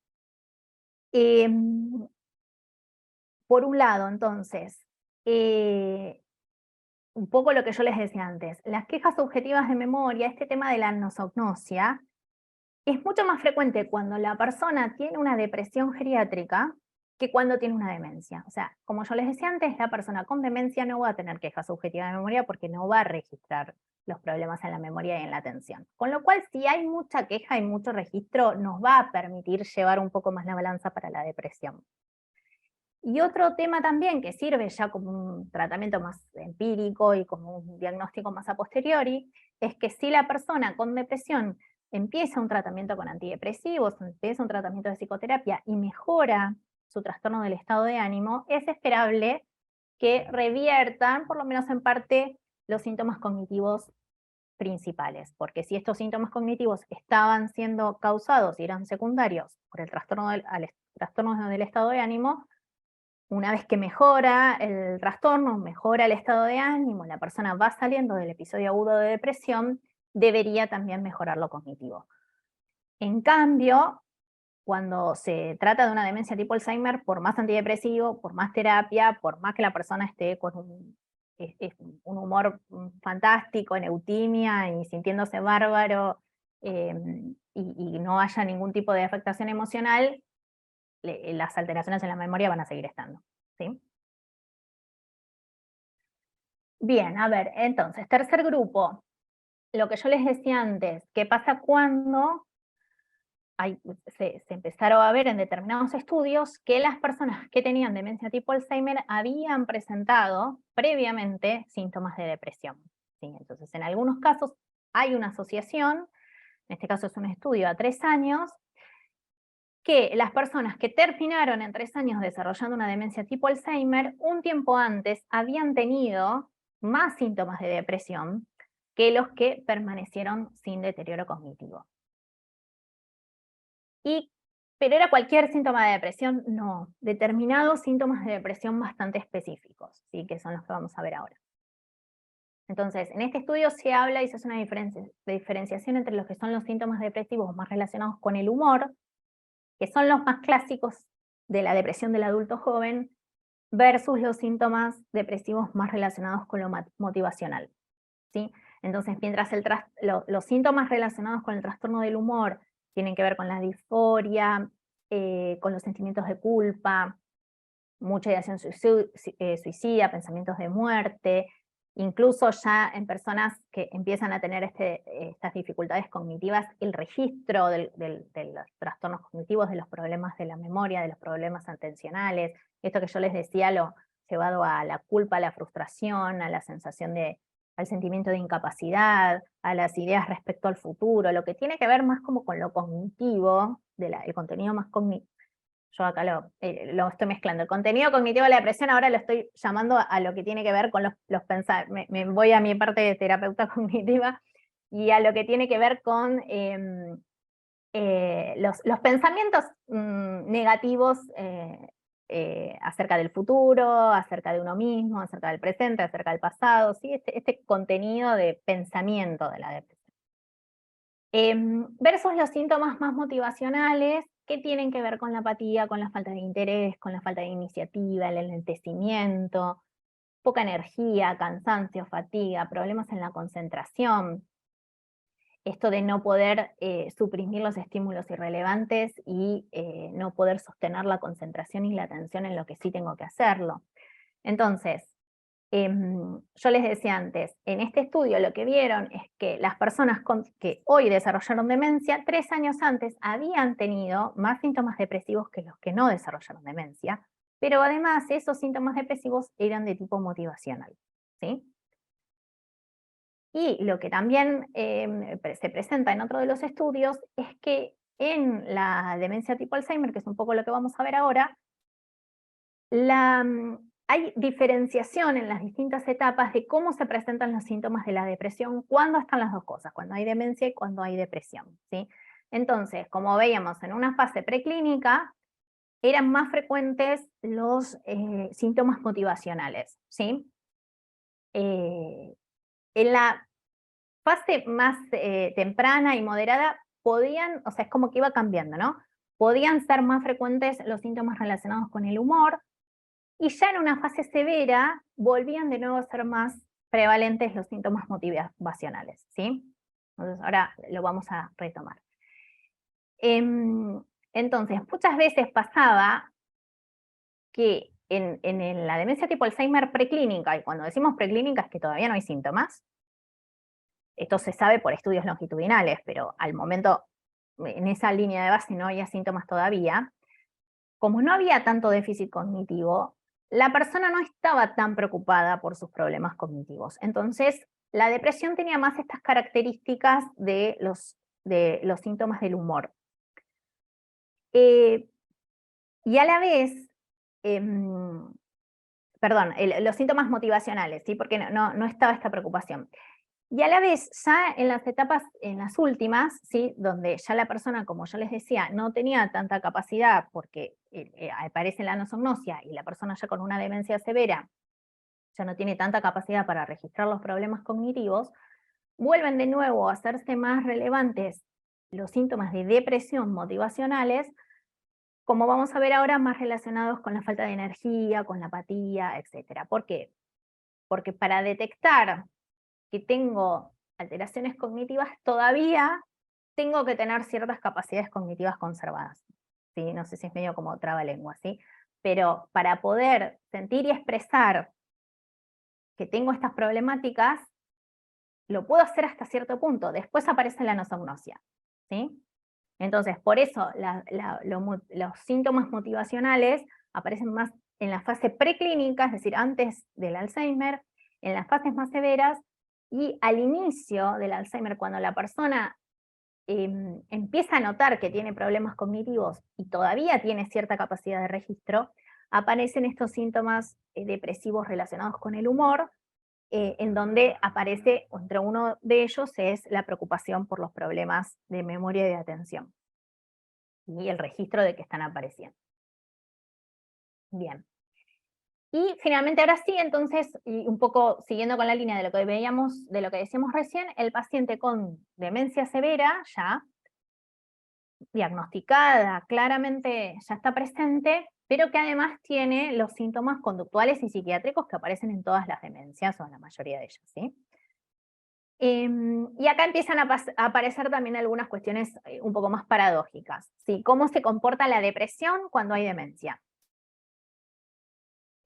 Speaker 2: Por un lado, entonces, un poco lo que yo les decía antes, las quejas subjetivas de memoria, este tema de la anosognosia, es mucho más frecuente cuando la persona tiene una depresión geriátrica que cuando tiene una demencia. O sea, como yo les decía antes, la persona con demencia no va a tener quejas subjetivas de memoria porque no va a registrar los problemas en la memoria y en la atención. Con lo cual, si hay mucha queja y mucho registro, nos va a permitir llevar un poco más la balanza para la depresión. Y otro tema también que sirve ya como un tratamiento más empírico y como un diagnóstico más a posteriori, es que si la persona con depresión empieza un tratamiento con antidepresivos, empieza un tratamiento de psicoterapia y mejora su trastorno del estado de ánimo, es esperable que reviertan, por lo menos en parte, los síntomas cognitivos principales, porque si estos síntomas cognitivos estaban siendo causados y eran secundarios por el trastorno del estado de ánimo, una vez que mejora el trastorno, mejora el estado de ánimo, la persona va saliendo del episodio agudo de depresión, debería también mejorar lo cognitivo. En cambio, cuando se trata de una demencia tipo Alzheimer, por más antidepresivo, por más terapia, por más que la persona esté con un humor fantástico, en eutimia y sintiéndose bárbaro, y no haya ningún tipo de afectación emocional, las alteraciones en la memoria van a seguir estando, ¿sí? Bien, a ver, entonces, tercer grupo, lo que yo les decía antes, ¿qué pasa cuando se empezaron a ver en determinados estudios que las personas que tenían demencia tipo Alzheimer habían presentado previamente síntomas de depresión? ¿Sí? Entonces, en algunos casos hay una asociación, en este caso es un estudio a 3 años, que las personas que terminaron en 3 años desarrollando una demencia tipo Alzheimer, un tiempo antes habían tenido más síntomas de depresión que los que permanecieron sin deterioro cognitivo. Pero ¿era cualquier síntoma de depresión? No, determinados síntomas de depresión bastante específicos, ¿sí? Que son los que vamos a ver ahora. Entonces, en este estudio se habla y se hace una diferenciación entre los que son los síntomas depresivos más relacionados con el humor, que son los más clásicos de la depresión del adulto joven, versus los síntomas depresivos más relacionados con lo motivacional, ¿sí? Entonces, mientras los síntomas relacionados con el trastorno del humor tienen que ver con la disforia, con los sentimientos de culpa, mucha ideación suicida, pensamientos de muerte, incluso ya en personas que empiezan a tener estas dificultades cognitivas, el registro de los trastornos cognitivos, de los problemas de la memoria, de los problemas atencionales, esto que yo les decía, lo llevado a la culpa, a la frustración, a la sensación al sentimiento de incapacidad, a las ideas respecto al futuro, lo que tiene que ver más como con lo cognitivo, el contenido más cognitivo. Yo acá lo estoy mezclando. El contenido cognitivo de la depresión ahora lo estoy llamando a lo que tiene que ver con los pensamientos. Me voy a mi parte de terapeuta cognitiva y a lo que tiene que ver con los pensamientos negativos acerca del futuro, acerca de uno mismo, acerca del presente, acerca del pasado, ¿sí? Este contenido de pensamiento de la depresión. Versus los síntomas más motivacionales, que tienen que ver con la apatía, con la falta de interés, con la falta de iniciativa, el enlentecimiento, poca energía, cansancio, fatiga, problemas en la concentración, esto de no poder suprimir los estímulos irrelevantes y no poder sostener la concentración y la atención en lo que sí tengo que hacerlo. Entonces, yo les decía antes, en este estudio lo que vieron es que las personas que hoy desarrollaron demencia, 3 años antes habían tenido más síntomas depresivos que los que no desarrollaron demencia, pero además esos síntomas depresivos eran de tipo motivacional, ¿sí? Y lo que también se presenta en otro de los estudios es que en la demencia tipo Alzheimer, que es un poco lo que vamos a ver ahora, hay diferenciación en las distintas etapas de cómo se presentan los síntomas de la depresión cuando están las dos cosas, cuando hay demencia y cuando hay depresión, ¿sí? Entonces, como veíamos en una fase preclínica, eran más frecuentes los síntomas motivacionales, ¿sí? En la fase más temprana y moderada podían, o sea, es como que iba cambiando, ¿no? Podían ser más frecuentes los síntomas relacionados con el humor, y ya en una fase severa volvían de nuevo a ser más prevalentes los síntomas motivacionales, ¿sí? Entonces ahora lo vamos a retomar. Entonces, muchas veces pasaba que en la demencia tipo Alzheimer preclínica, y cuando decimos preclínica es que todavía no hay síntomas, esto se sabe por estudios longitudinales, pero al momento, en esa línea de base no había síntomas todavía, como no había tanto déficit cognitivo, la persona no estaba tan preocupada por sus problemas cognitivos. Entonces, la depresión tenía más estas características de los síntomas del humor. Y a la vez, perdón, los síntomas motivacionales, ¿sí? Porque no estaba esta preocupación. Y a la vez, ya en las etapas, en las últimas, ¿sí? Donde ya la persona, como yo les decía, no tenía tanta capacidad porque aparece la anosognosia y la persona ya con una demencia severa ya no tiene tanta capacidad para registrar los problemas cognitivos, vuelven de nuevo a hacerse más relevantes los síntomas de depresión motivacionales, como vamos a ver ahora, más relacionados con la falta de energía, con la apatía, etc. ¿Por qué? Porque para detectar que tengo alteraciones cognitivas, todavía tengo que tener ciertas capacidades cognitivas conservadas. ¿Sí? No sé si es medio como trabalengua, ¿sí? Pero para poder sentir y expresar que tengo estas problemáticas, lo puedo hacer hasta cierto punto. Después aparece la nosognosia, ¿sí? Entonces, por eso los síntomas motivacionales aparecen más en la fase preclínica, es decir, antes del Alzheimer, en las fases más severas, y al inicio del Alzheimer, cuando la persona empieza a notar que tiene problemas cognitivos y todavía tiene cierta capacidad de registro, aparecen estos síntomas depresivos relacionados con el humor, en donde aparece, entre uno de ellos es la preocupación por los problemas de memoria y de atención, y el registro de que están apareciendo. Bien. Y finalmente, ahora sí, entonces, y un poco siguiendo con la línea de lo que veíamos, de lo que decíamos recién, el paciente con demencia severa, ya diagnosticada, claramente ya está presente, pero que además tiene los síntomas conductuales y psiquiátricos que aparecen en todas las demencias, o en la mayoría de ellas, ¿sí? Y acá empiezan a aparecer también algunas cuestiones un poco más paradójicas, ¿sí? ¿Cómo se comporta la depresión cuando hay demencia?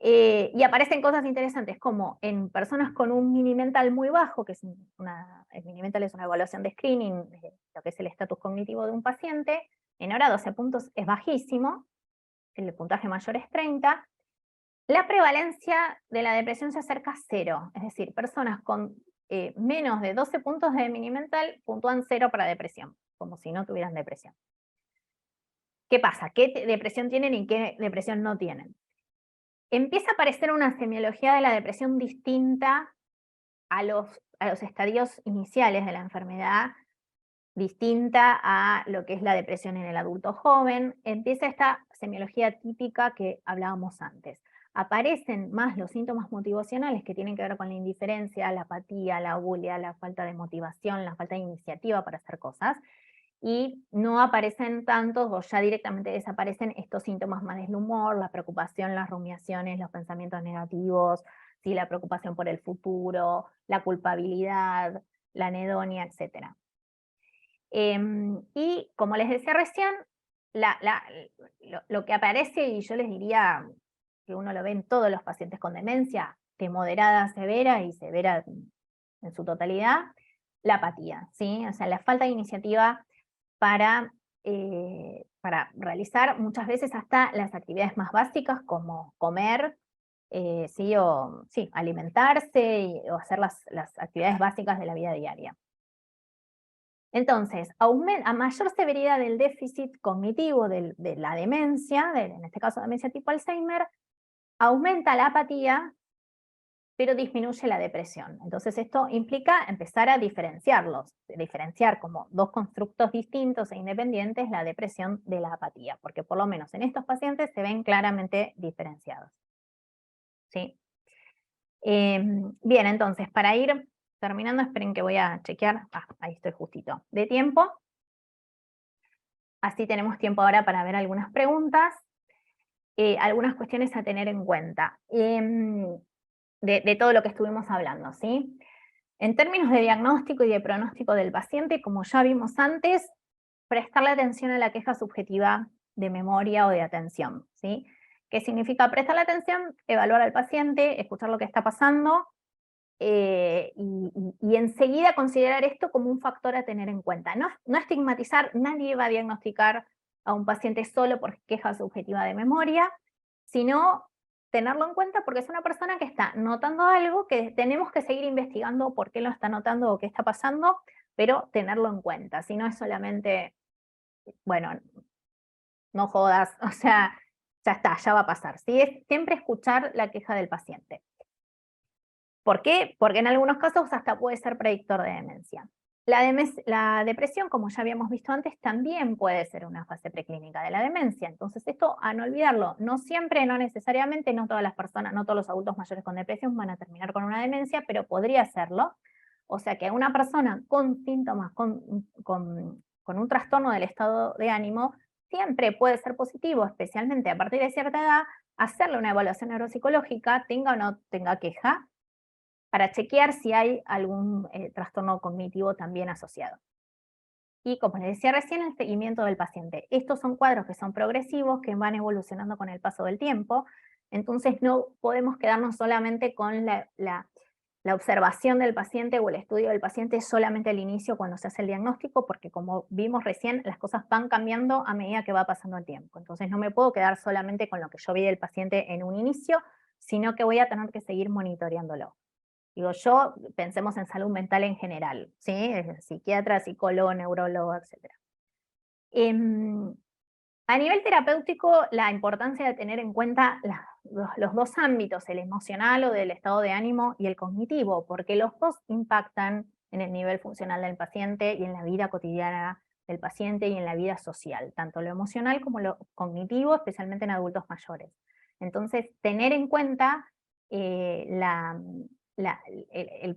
Speaker 2: Y aparecen cosas interesantes como en personas con un mini mental muy bajo, que es el mini mental es una evaluación de screening de lo que es el estatus cognitivo de un paciente, en ahora 12 puntos es bajísimo, el puntaje mayor es 30, la prevalencia de la depresión se acerca a 0, es decir, personas con menos de 12 puntos de mini mental puntúan 0 para depresión, como si no tuvieran depresión. ¿Qué pasa? ¿Qué depresión tienen y qué depresión no tienen? Empieza a aparecer una semiología de la depresión distinta a los estadios iniciales de la enfermedad, distinta a lo que es la depresión en el adulto joven. Empieza esta semiología típica que hablábamos antes. Aparecen más los síntomas motivacionales que tienen que ver con la indiferencia, la apatía, la bulia, la falta de motivación, la falta de iniciativa para hacer cosas, y no aparecen tantos, o ya directamente desaparecen estos síntomas más del humor, la preocupación, las rumiaciones, los pensamientos negativos, ¿sí? La preocupación por el futuro, la culpabilidad, la anedonia, etc. Y como les decía recién, lo que aparece, y yo les diría que uno lo ve en todos los pacientes con demencia, de moderada a severa y severa en su totalidad, la apatía, ¿sí? O sea, la falta de iniciativa para realizar muchas veces hasta las actividades más básicas como comer, ¿sí? O sí, alimentarse o hacer las actividades básicas de la vida diaria. Entonces, a mayor severidad del déficit cognitivo de la demencia, en este caso demencia tipo Alzheimer, aumenta la apatía, pero disminuye la depresión. Entonces esto implica empezar a diferenciar como dos constructos distintos e independientes la depresión de la apatía, porque por lo menos en estos pacientes se ven claramente diferenciados. ¿Sí? Bien, entonces, para ir terminando, esperen que voy a chequear, ahí estoy justito, de tiempo. Así tenemos tiempo ahora para ver algunas preguntas, algunas cuestiones a tener en cuenta. De todo lo que estuvimos hablando, ¿sí? En términos de diagnóstico y de pronóstico del paciente, como ya vimos antes, prestarle atención a la queja subjetiva de memoria o de atención, ¿sí? ¿Qué significa prestarle atención? Evaluar al paciente, escuchar lo que está pasando, y enseguida considerar esto como un factor a tener en cuenta. No estigmatizar, nadie va a diagnosticar a un paciente solo por queja subjetiva de memoria, sino tenerlo en cuenta porque es una persona que está notando algo que tenemos que seguir investigando por qué lo está notando o qué está pasando, pero tenerlo en cuenta, si no es solamente, bueno, no jodas, o sea, ya está, ya va a pasar, ¿sí? Es siempre escuchar la queja del paciente. ¿Por qué? Porque en algunos casos hasta puede ser predictor de demencia. La depresión, como ya habíamos visto antes, también puede ser una fase preclínica de la demencia. Entonces esto, a no olvidarlo, no siempre, no necesariamente, no todas las personas, no todos los adultos mayores con depresión van a terminar con una demencia, pero podría serlo. O sea que una persona con síntomas, con un trastorno del estado de ánimo, siempre puede ser positivo, especialmente a partir de cierta edad, hacerle una evaluación neuropsicológica, tenga o no tenga queja, para chequear si hay algún trastorno cognitivo también asociado. Y como les decía recién, el seguimiento del paciente. Estos son cuadros que son progresivos, que van evolucionando con el paso del tiempo, entonces no podemos quedarnos solamente con la observación del paciente o el estudio del paciente solamente al inicio cuando se hace el diagnóstico, porque como vimos recién, las cosas van cambiando a medida que va pasando el tiempo. Entonces no me puedo quedar solamente con lo que yo vi del paciente en un inicio, sino que voy a tener que seguir monitoreándolo. Digo yo, pensemos en salud mental en general, ¿sí? Psiquiatra, psicólogo, neurólogo, etc. A nivel terapéutico, la importancia de tener en cuenta los dos ámbitos, el emocional o del estado de ánimo y el cognitivo, porque los dos impactan en el nivel funcional del paciente y en la vida cotidiana del paciente y en la vida social, tanto lo emocional como lo cognitivo, especialmente en adultos mayores. Entonces, tener en cuenta el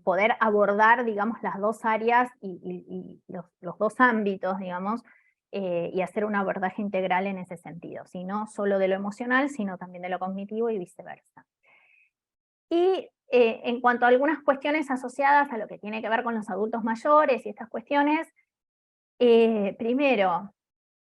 Speaker 2: poder abordar, digamos, las dos áreas y los dos ámbitos, digamos, y hacer un abordaje integral en ese sentido, si no solo de lo emocional, sino también de lo cognitivo y viceversa. Y en cuanto a algunas cuestiones asociadas a lo que tiene que ver con los adultos mayores y estas cuestiones, primero,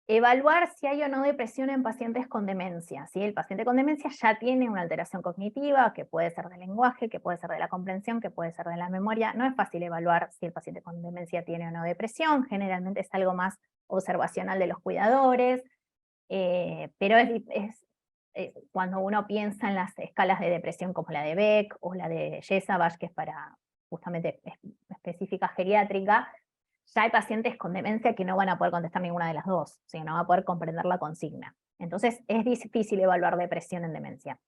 Speaker 2: evaluar si hay o no depresión en pacientes con demencia. ¿Sí? El paciente con demencia ya tiene una alteración cognitiva, que puede ser del lenguaje, que puede ser de la comprensión, que puede ser de la memoria. No es fácil evaluar si el paciente con demencia tiene o no depresión, generalmente es algo más observacional de los cuidadores, pero cuando uno piensa en las escalas de depresión como la de Beck o la de Jesabach, que es para justamente específica geriátrica, ya hay pacientes con demencia que no van a poder contestar ninguna de las dos, ¿sí? No va a poder comprender la consigna. Entonces es difícil evaluar depresión en demencia.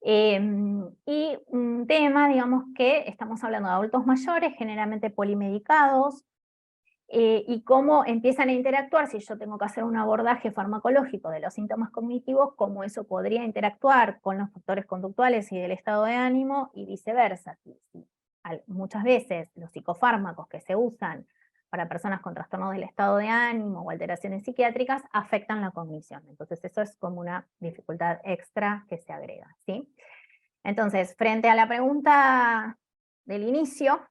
Speaker 2: Y un tema, digamos que estamos hablando de adultos mayores, generalmente polimedicados, y cómo empiezan a interactuar, si yo tengo que hacer un abordaje farmacológico de los síntomas cognitivos, cómo eso podría interactuar con los factores conductuales y del estado de ánimo, y viceversa. Muchas veces los psicofármacos que se usan para personas con trastornos del estado de ánimo o alteraciones psiquiátricas afectan la cognición. Entonces eso es como una dificultad extra que se agrega, ¿sí? Entonces, frente a la pregunta del inicio,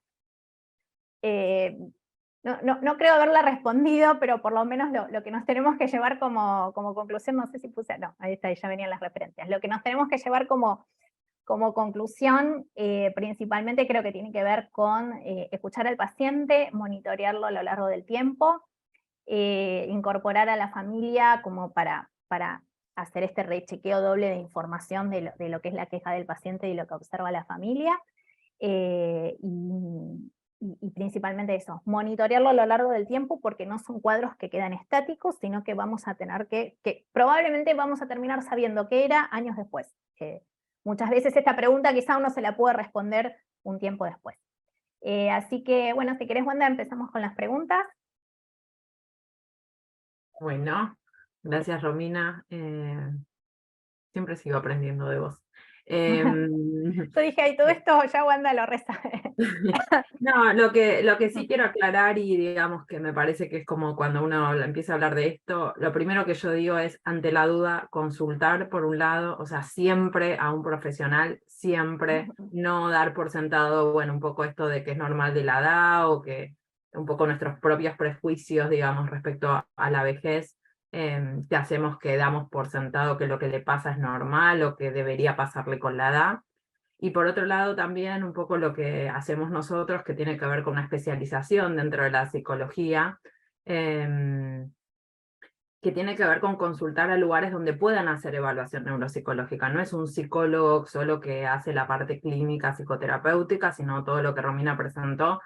Speaker 2: no creo haberla respondido, pero por lo menos lo que nos tenemos que llevar como conclusión, no sé si puse, no, ahí está, ya venían las referencias. Lo que nos tenemos que llevar como conclusión, principalmente creo que tiene que ver con escuchar al paciente, monitorearlo a lo largo del tiempo, incorporar a la familia como para hacer este rechequeo doble de información de lo que es la queja del paciente y lo que observa la familia, y principalmente eso, monitorearlo a lo largo del tiempo, porque no son cuadros que quedan estáticos, sino que vamos a tener que probablemente vamos a terminar sabiendo qué era años después. Muchas veces esta pregunta quizá uno se la puede responder un tiempo después. Así que, bueno, si querés, Wanda, empezamos con las preguntas.
Speaker 1: Bueno, gracias, Romina. Siempre sigo aprendiendo de vos.
Speaker 2: Yo dije, ay, todo esto ya Wanda lo resabe.
Speaker 1: No, lo que sí quiero aclarar, y digamos que me parece que es como cuando uno empieza a hablar de esto, lo primero que yo digo es, ante la duda, consultar por un lado, o sea, siempre a un profesional, siempre, no dar por sentado, bueno, un poco esto de que es normal de la edad, o que un poco nuestros propios prejuicios, digamos, respecto a la vejez, que hacemos que damos por sentado que lo que le pasa es normal, o que debería pasarle con la edad. Y por otro lado también un poco lo que hacemos nosotros, que tiene que ver con una especialización dentro de la psicología, que tiene que ver con consultar a lugares donde puedan hacer evaluación neuropsicológica. No es un psicólogo solo que hace la parte clínica psicoterapéutica, sino todo lo que Romina presentó,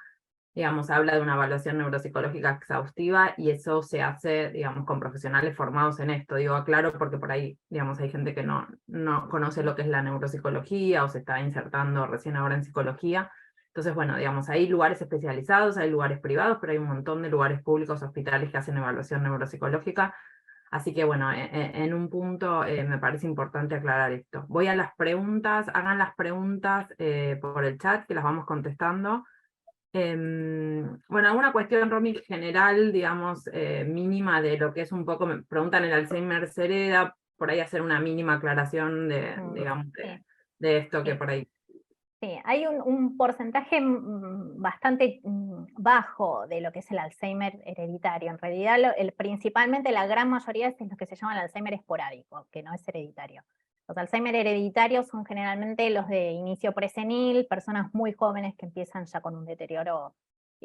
Speaker 1: digamos, habla de una evaluación neuropsicológica exhaustiva, y eso se hace, digamos, con profesionales formados en esto. Digo, aclaro porque por ahí, digamos, hay gente que no conoce lo que es la neuropsicología o se está insertando recién ahora en psicología. Entonces, bueno, digamos, hay lugares especializados, hay lugares privados, pero hay un montón de lugares públicos, hospitales que hacen evaluación neuropsicológica. Así que bueno, en un punto me parece importante aclarar esto. Voy a las preguntas, hagan las preguntas por el chat, que las vamos contestando. Bueno, alguna cuestión, Romy, general, digamos, mínima de lo que es un poco, me preguntan el Alzheimer se hereda, por ahí hacer una mínima aclaración de, digamos,
Speaker 2: Sí,
Speaker 1: de esto que
Speaker 2: sí.
Speaker 1: por ahí.
Speaker 2: Sí, hay un porcentaje bastante bajo de lo que es el Alzheimer hereditario. En realidad, principalmente la gran mayoría es lo que se llama el Alzheimer esporádico, que no es hereditario. Los Alzheimer hereditarios son generalmente los de inicio presenil, personas muy jóvenes que empiezan ya con un deterioro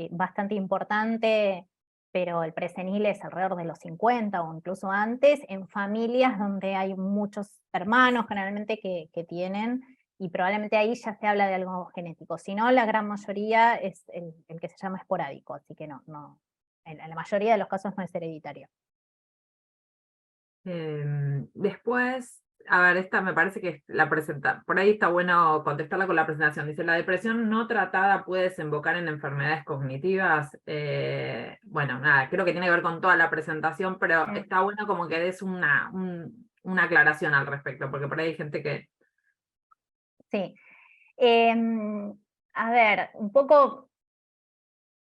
Speaker 2: bastante importante, pero el presenil es alrededor de los 50 o incluso antes, en familias donde hay muchos hermanos generalmente que tienen, y probablemente ahí ya se habla de algo genético. Si no, la gran mayoría es el que se llama esporádico, así que no, en la mayoría de los casos no es hereditario.
Speaker 1: Después, a ver, esta me parece que la presenta, por ahí está bueno contestarla con la presentación. Dice, la depresión no tratada puede desembocar en enfermedades cognitivas. Bueno, nada, creo que tiene que ver con toda la presentación, pero está bueno como que des una aclaración al respecto, porque por ahí hay gente que...
Speaker 2: Sí. A ver, un poco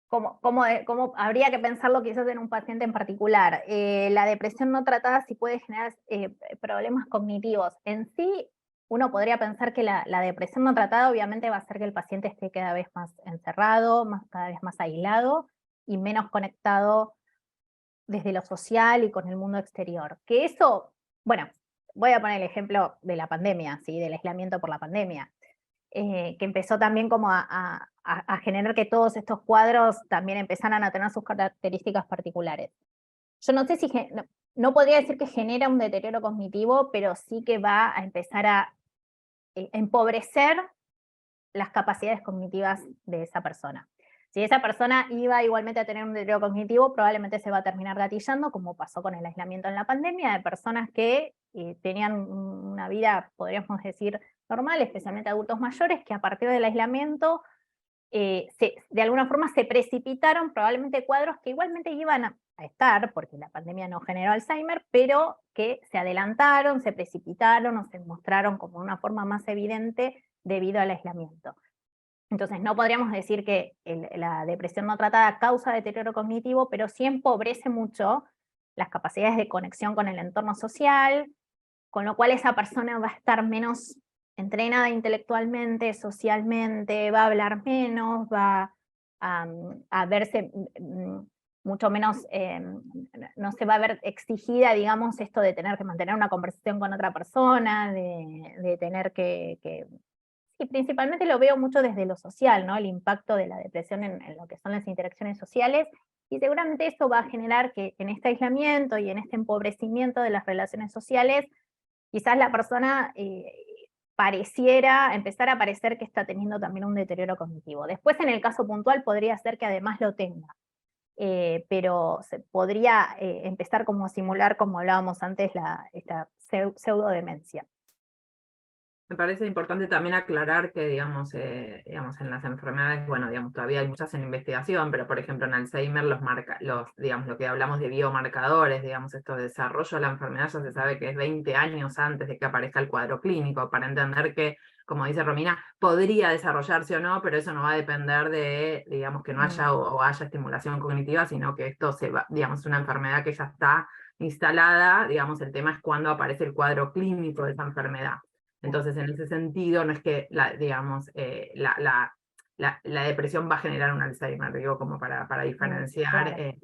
Speaker 2: cómo habría que pensarlo quizás en un paciente en particular. La depresión no tratada sí puede generar problemas cognitivos. En sí, uno podría pensar que la depresión no tratada obviamente va a hacer que el paciente esté cada vez más encerrado, cada vez más aislado y menos conectado desde lo social y con el mundo exterior. Que eso, bueno, voy a poner el ejemplo de la pandemia, ¿sí? Del aislamiento por la pandemia. Que empezó también como a generar que todos estos cuadros también empezaran a tener sus características particulares. Yo no sé si, no podría decir que genera un deterioro cognitivo, pero sí que va a empezar a empobrecer las capacidades cognitivas de esa persona. Si esa persona iba igualmente a tener un deterioro cognitivo, probablemente se va a terminar gatillando, como pasó con el aislamiento en la pandemia, de personas que tenían una vida, podríamos decir, normal, especialmente adultos mayores, que a partir del aislamiento de alguna forma se precipitaron probablemente cuadros que igualmente iban a estar, porque la pandemia no generó Alzheimer, pero que se adelantaron, se precipitaron o se mostraron como una forma más evidente debido al aislamiento. Entonces, no podríamos decir que la depresión no tratada causa deterioro cognitivo, pero sí empobrece mucho las capacidades de conexión con el entorno social, con lo cual esa persona va a estar menos entrenada intelectualmente, socialmente, va a hablar menos, va a verse mucho menos, no se va a ver exigida, digamos, esto de tener que mantener una conversación con otra persona, de tener que sí, principalmente lo veo mucho desde lo social, ¿no? El impacto de la depresión en lo que son las interacciones sociales, y seguramente eso va a generar que en este aislamiento y en este empobrecimiento de las relaciones sociales, quizás la persona pareciera, empezar a parecer que está teniendo también un deterioro cognitivo. Después, en el caso puntual, podría ser que además lo tenga, pero se podría empezar como a simular, como hablábamos antes, esta pseudodemencia.
Speaker 1: Me parece importante también aclarar que, digamos, digamos, en las enfermedades, bueno, digamos, todavía hay muchas en investigación, pero por ejemplo en Alzheimer digamos, lo que hablamos de biomarcadores, digamos, esto de desarrollo de la enfermedad ya se sabe que es 20 años antes de que aparezca el cuadro clínico, para entender que, como dice Romina, podría desarrollarse o no, pero eso no va a depender de, digamos, que no haya o haya estimulación cognitiva, sino que esto se va, digamos, es una enfermedad que ya está instalada, digamos, el tema es cuando aparece el cuadro clínico de esa enfermedad. Entonces, en ese sentido, no es que, digamos, la depresión va a generar un Alzheimer, digo, como para diferenciar.
Speaker 2: Claro.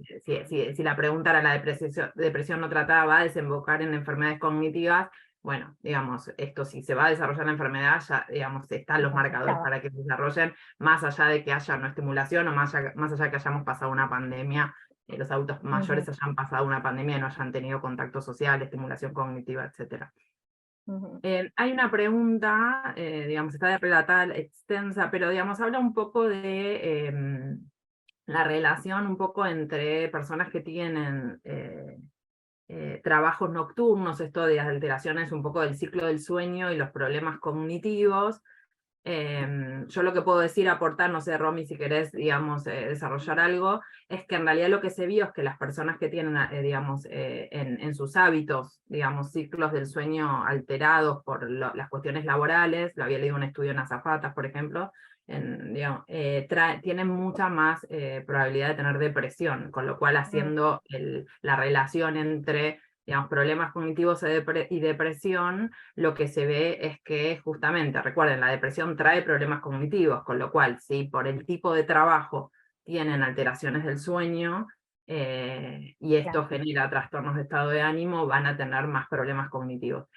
Speaker 1: Si la pregunta era la depresión no tratada va a desembocar en enfermedades cognitivas, bueno, digamos, esto si se va a desarrollar la enfermedad, ya, digamos, están los marcadores para que se desarrollen, más allá de que haya una estimulación o más allá de que hayamos pasado una pandemia, los adultos mayores hayan pasado una pandemia y no hayan tenido contacto social, estimulación cognitiva, etcétera. Hay una pregunta, digamos, está relatada extensa, pero digamos, habla un poco de la relación un poco entre personas que tienen trabajos nocturnos, esto de alteraciones un poco del ciclo del sueño y los problemas cognitivos. Yo lo que puedo decir, aportar, no sé, Romy, si querés, digamos, desarrollar algo, es que en realidad lo que se vio es que las personas que tienen, digamos, en sus hábitos, digamos, ciclos del sueño alterados por las cuestiones laborales, lo había leído un estudio en azafatas, por ejemplo, digamos, tienen mucha más probabilidad de tener depresión, con lo cual haciendo la relación entre, digamos, problemas cognitivos y depresión, lo que se ve es que justamente, recuerden, la depresión trae problemas cognitivos, con lo cual si por el tipo de trabajo tienen alteraciones del sueño, y esto genera trastornos de estado de ánimo, van a tener más problemas cognitivos.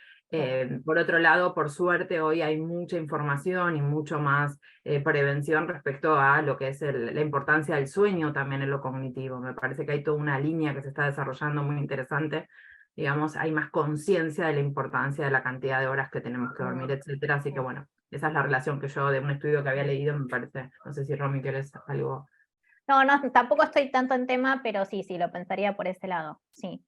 Speaker 1: Por otro lado, por suerte, hoy hay mucha información y mucho más prevención respecto a lo que es la importancia del sueño también en lo cognitivo. Me parece que hay toda una línea que se está desarrollando muy interesante. Digamos, hay más conciencia de la importancia de la cantidad de horas que tenemos que dormir, etcétera. Así que bueno, esa es la relación que yo de un estudio que había leído, me parece. No sé si Romy querés algo.
Speaker 2: No, no, tampoco estoy tanto en tema, pero sí, lo pensaría por ese lado, sí.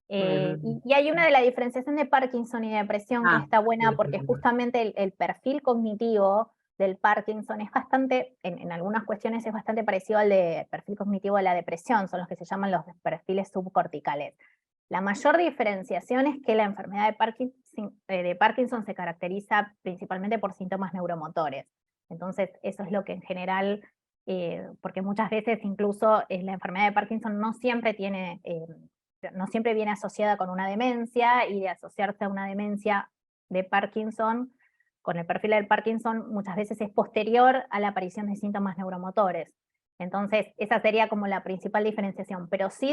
Speaker 2: Y hay una de la diferenciación de Parkinson y de depresión que está buena porque justamente el perfil cognitivo del Parkinson es bastante, en algunas cuestiones es bastante parecido al de perfil cognitivo de la depresión, son los que se llaman los perfiles subcorticales. La mayor diferenciación es que la enfermedad de Parkinson se caracteriza principalmente por síntomas neuromotores. Entonces, eso es lo que en general, porque muchas veces incluso la enfermedad de Parkinson no siempre viene asociada con una demencia, y de asociarse a una demencia de Parkinson, con el perfil del Parkinson, muchas veces es posterior a la aparición de síntomas neuromotores. Entonces, esa sería como la principal diferenciación, pero sí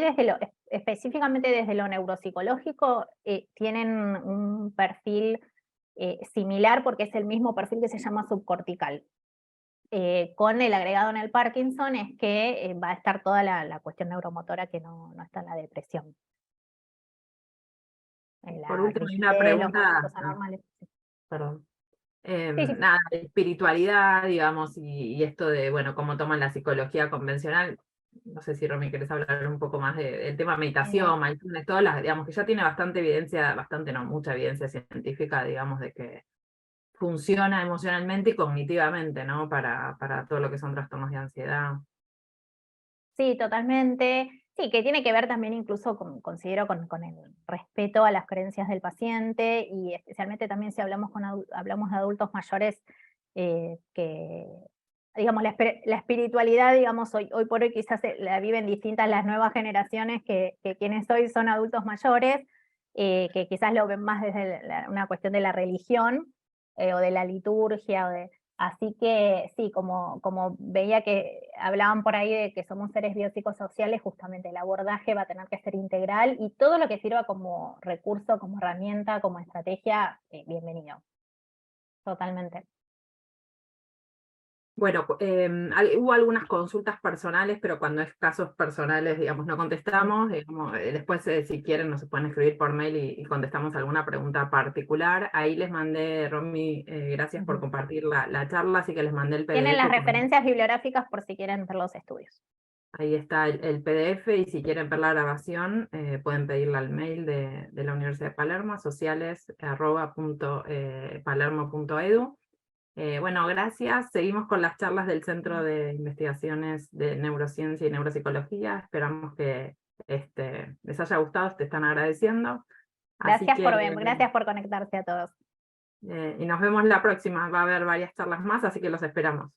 Speaker 2: específicamente desde lo neuropsicológico, tienen un perfil similar porque es el mismo perfil que se llama subcortical. Con el agregado en el Parkinson es que va a estar toda la cuestión neuromotora que no está en la depresión.
Speaker 1: Por último, hay una
Speaker 2: Los
Speaker 1: pregunta.
Speaker 2: movimientos anormales.
Speaker 1: Perdón.
Speaker 2: Sí.
Speaker 1: Nada, espiritualidad, digamos, y esto de, bueno, cómo toman la psicología convencional. No sé si Romy querés hablar un poco más del tema meditación, mindfulness, todas las, digamos, que ya tiene bastante evidencia, bastante no, mucha evidencia científica, digamos, de que funciona emocionalmente y cognitivamente, ¿no? Para todo lo que son trastornos de ansiedad.
Speaker 2: Sí, totalmente. Sí, que tiene que ver también incluso, considero, con el respeto a las creencias del paciente, y especialmente también si hablamos de adultos mayores, que, digamos, la espiritualidad, digamos, hoy por hoy quizás la viven distintas las nuevas generaciones que quienes hoy son adultos mayores, que quizás lo ven más desde una cuestión de la religión, o de la liturgia, así que sí, como veía que hablaban por ahí de que somos seres biopsicosociales, justamente el abordaje va a tener que ser integral, y todo lo que sirva como recurso, como herramienta, como estrategia, bienvenido. Totalmente.
Speaker 1: Bueno, hubo algunas consultas personales, pero cuando es casos personales, digamos, no contestamos. Digamos, después, si quieren, nos pueden escribir por mail y contestamos alguna pregunta particular. Ahí les mandé, Romy, gracias por compartir la charla, así que les mandé el PDF.
Speaker 2: Tienen las referencias bibliográficas por si quieren ver los estudios.
Speaker 1: Ahí está el PDF, y si quieren ver la grabación, pueden pedirla al mail de la Universidad de Palermo, sociales@palermo.edu. Bueno, gracias. Seguimos con las charlas del Centro de Investigaciones de Neurociencia y Neuropsicología. Esperamos que les haya gustado, te están agradeciendo.
Speaker 2: Gracias por conectarse a todos.
Speaker 1: Y nos vemos la próxima. Va a haber varias charlas más, así que los esperamos.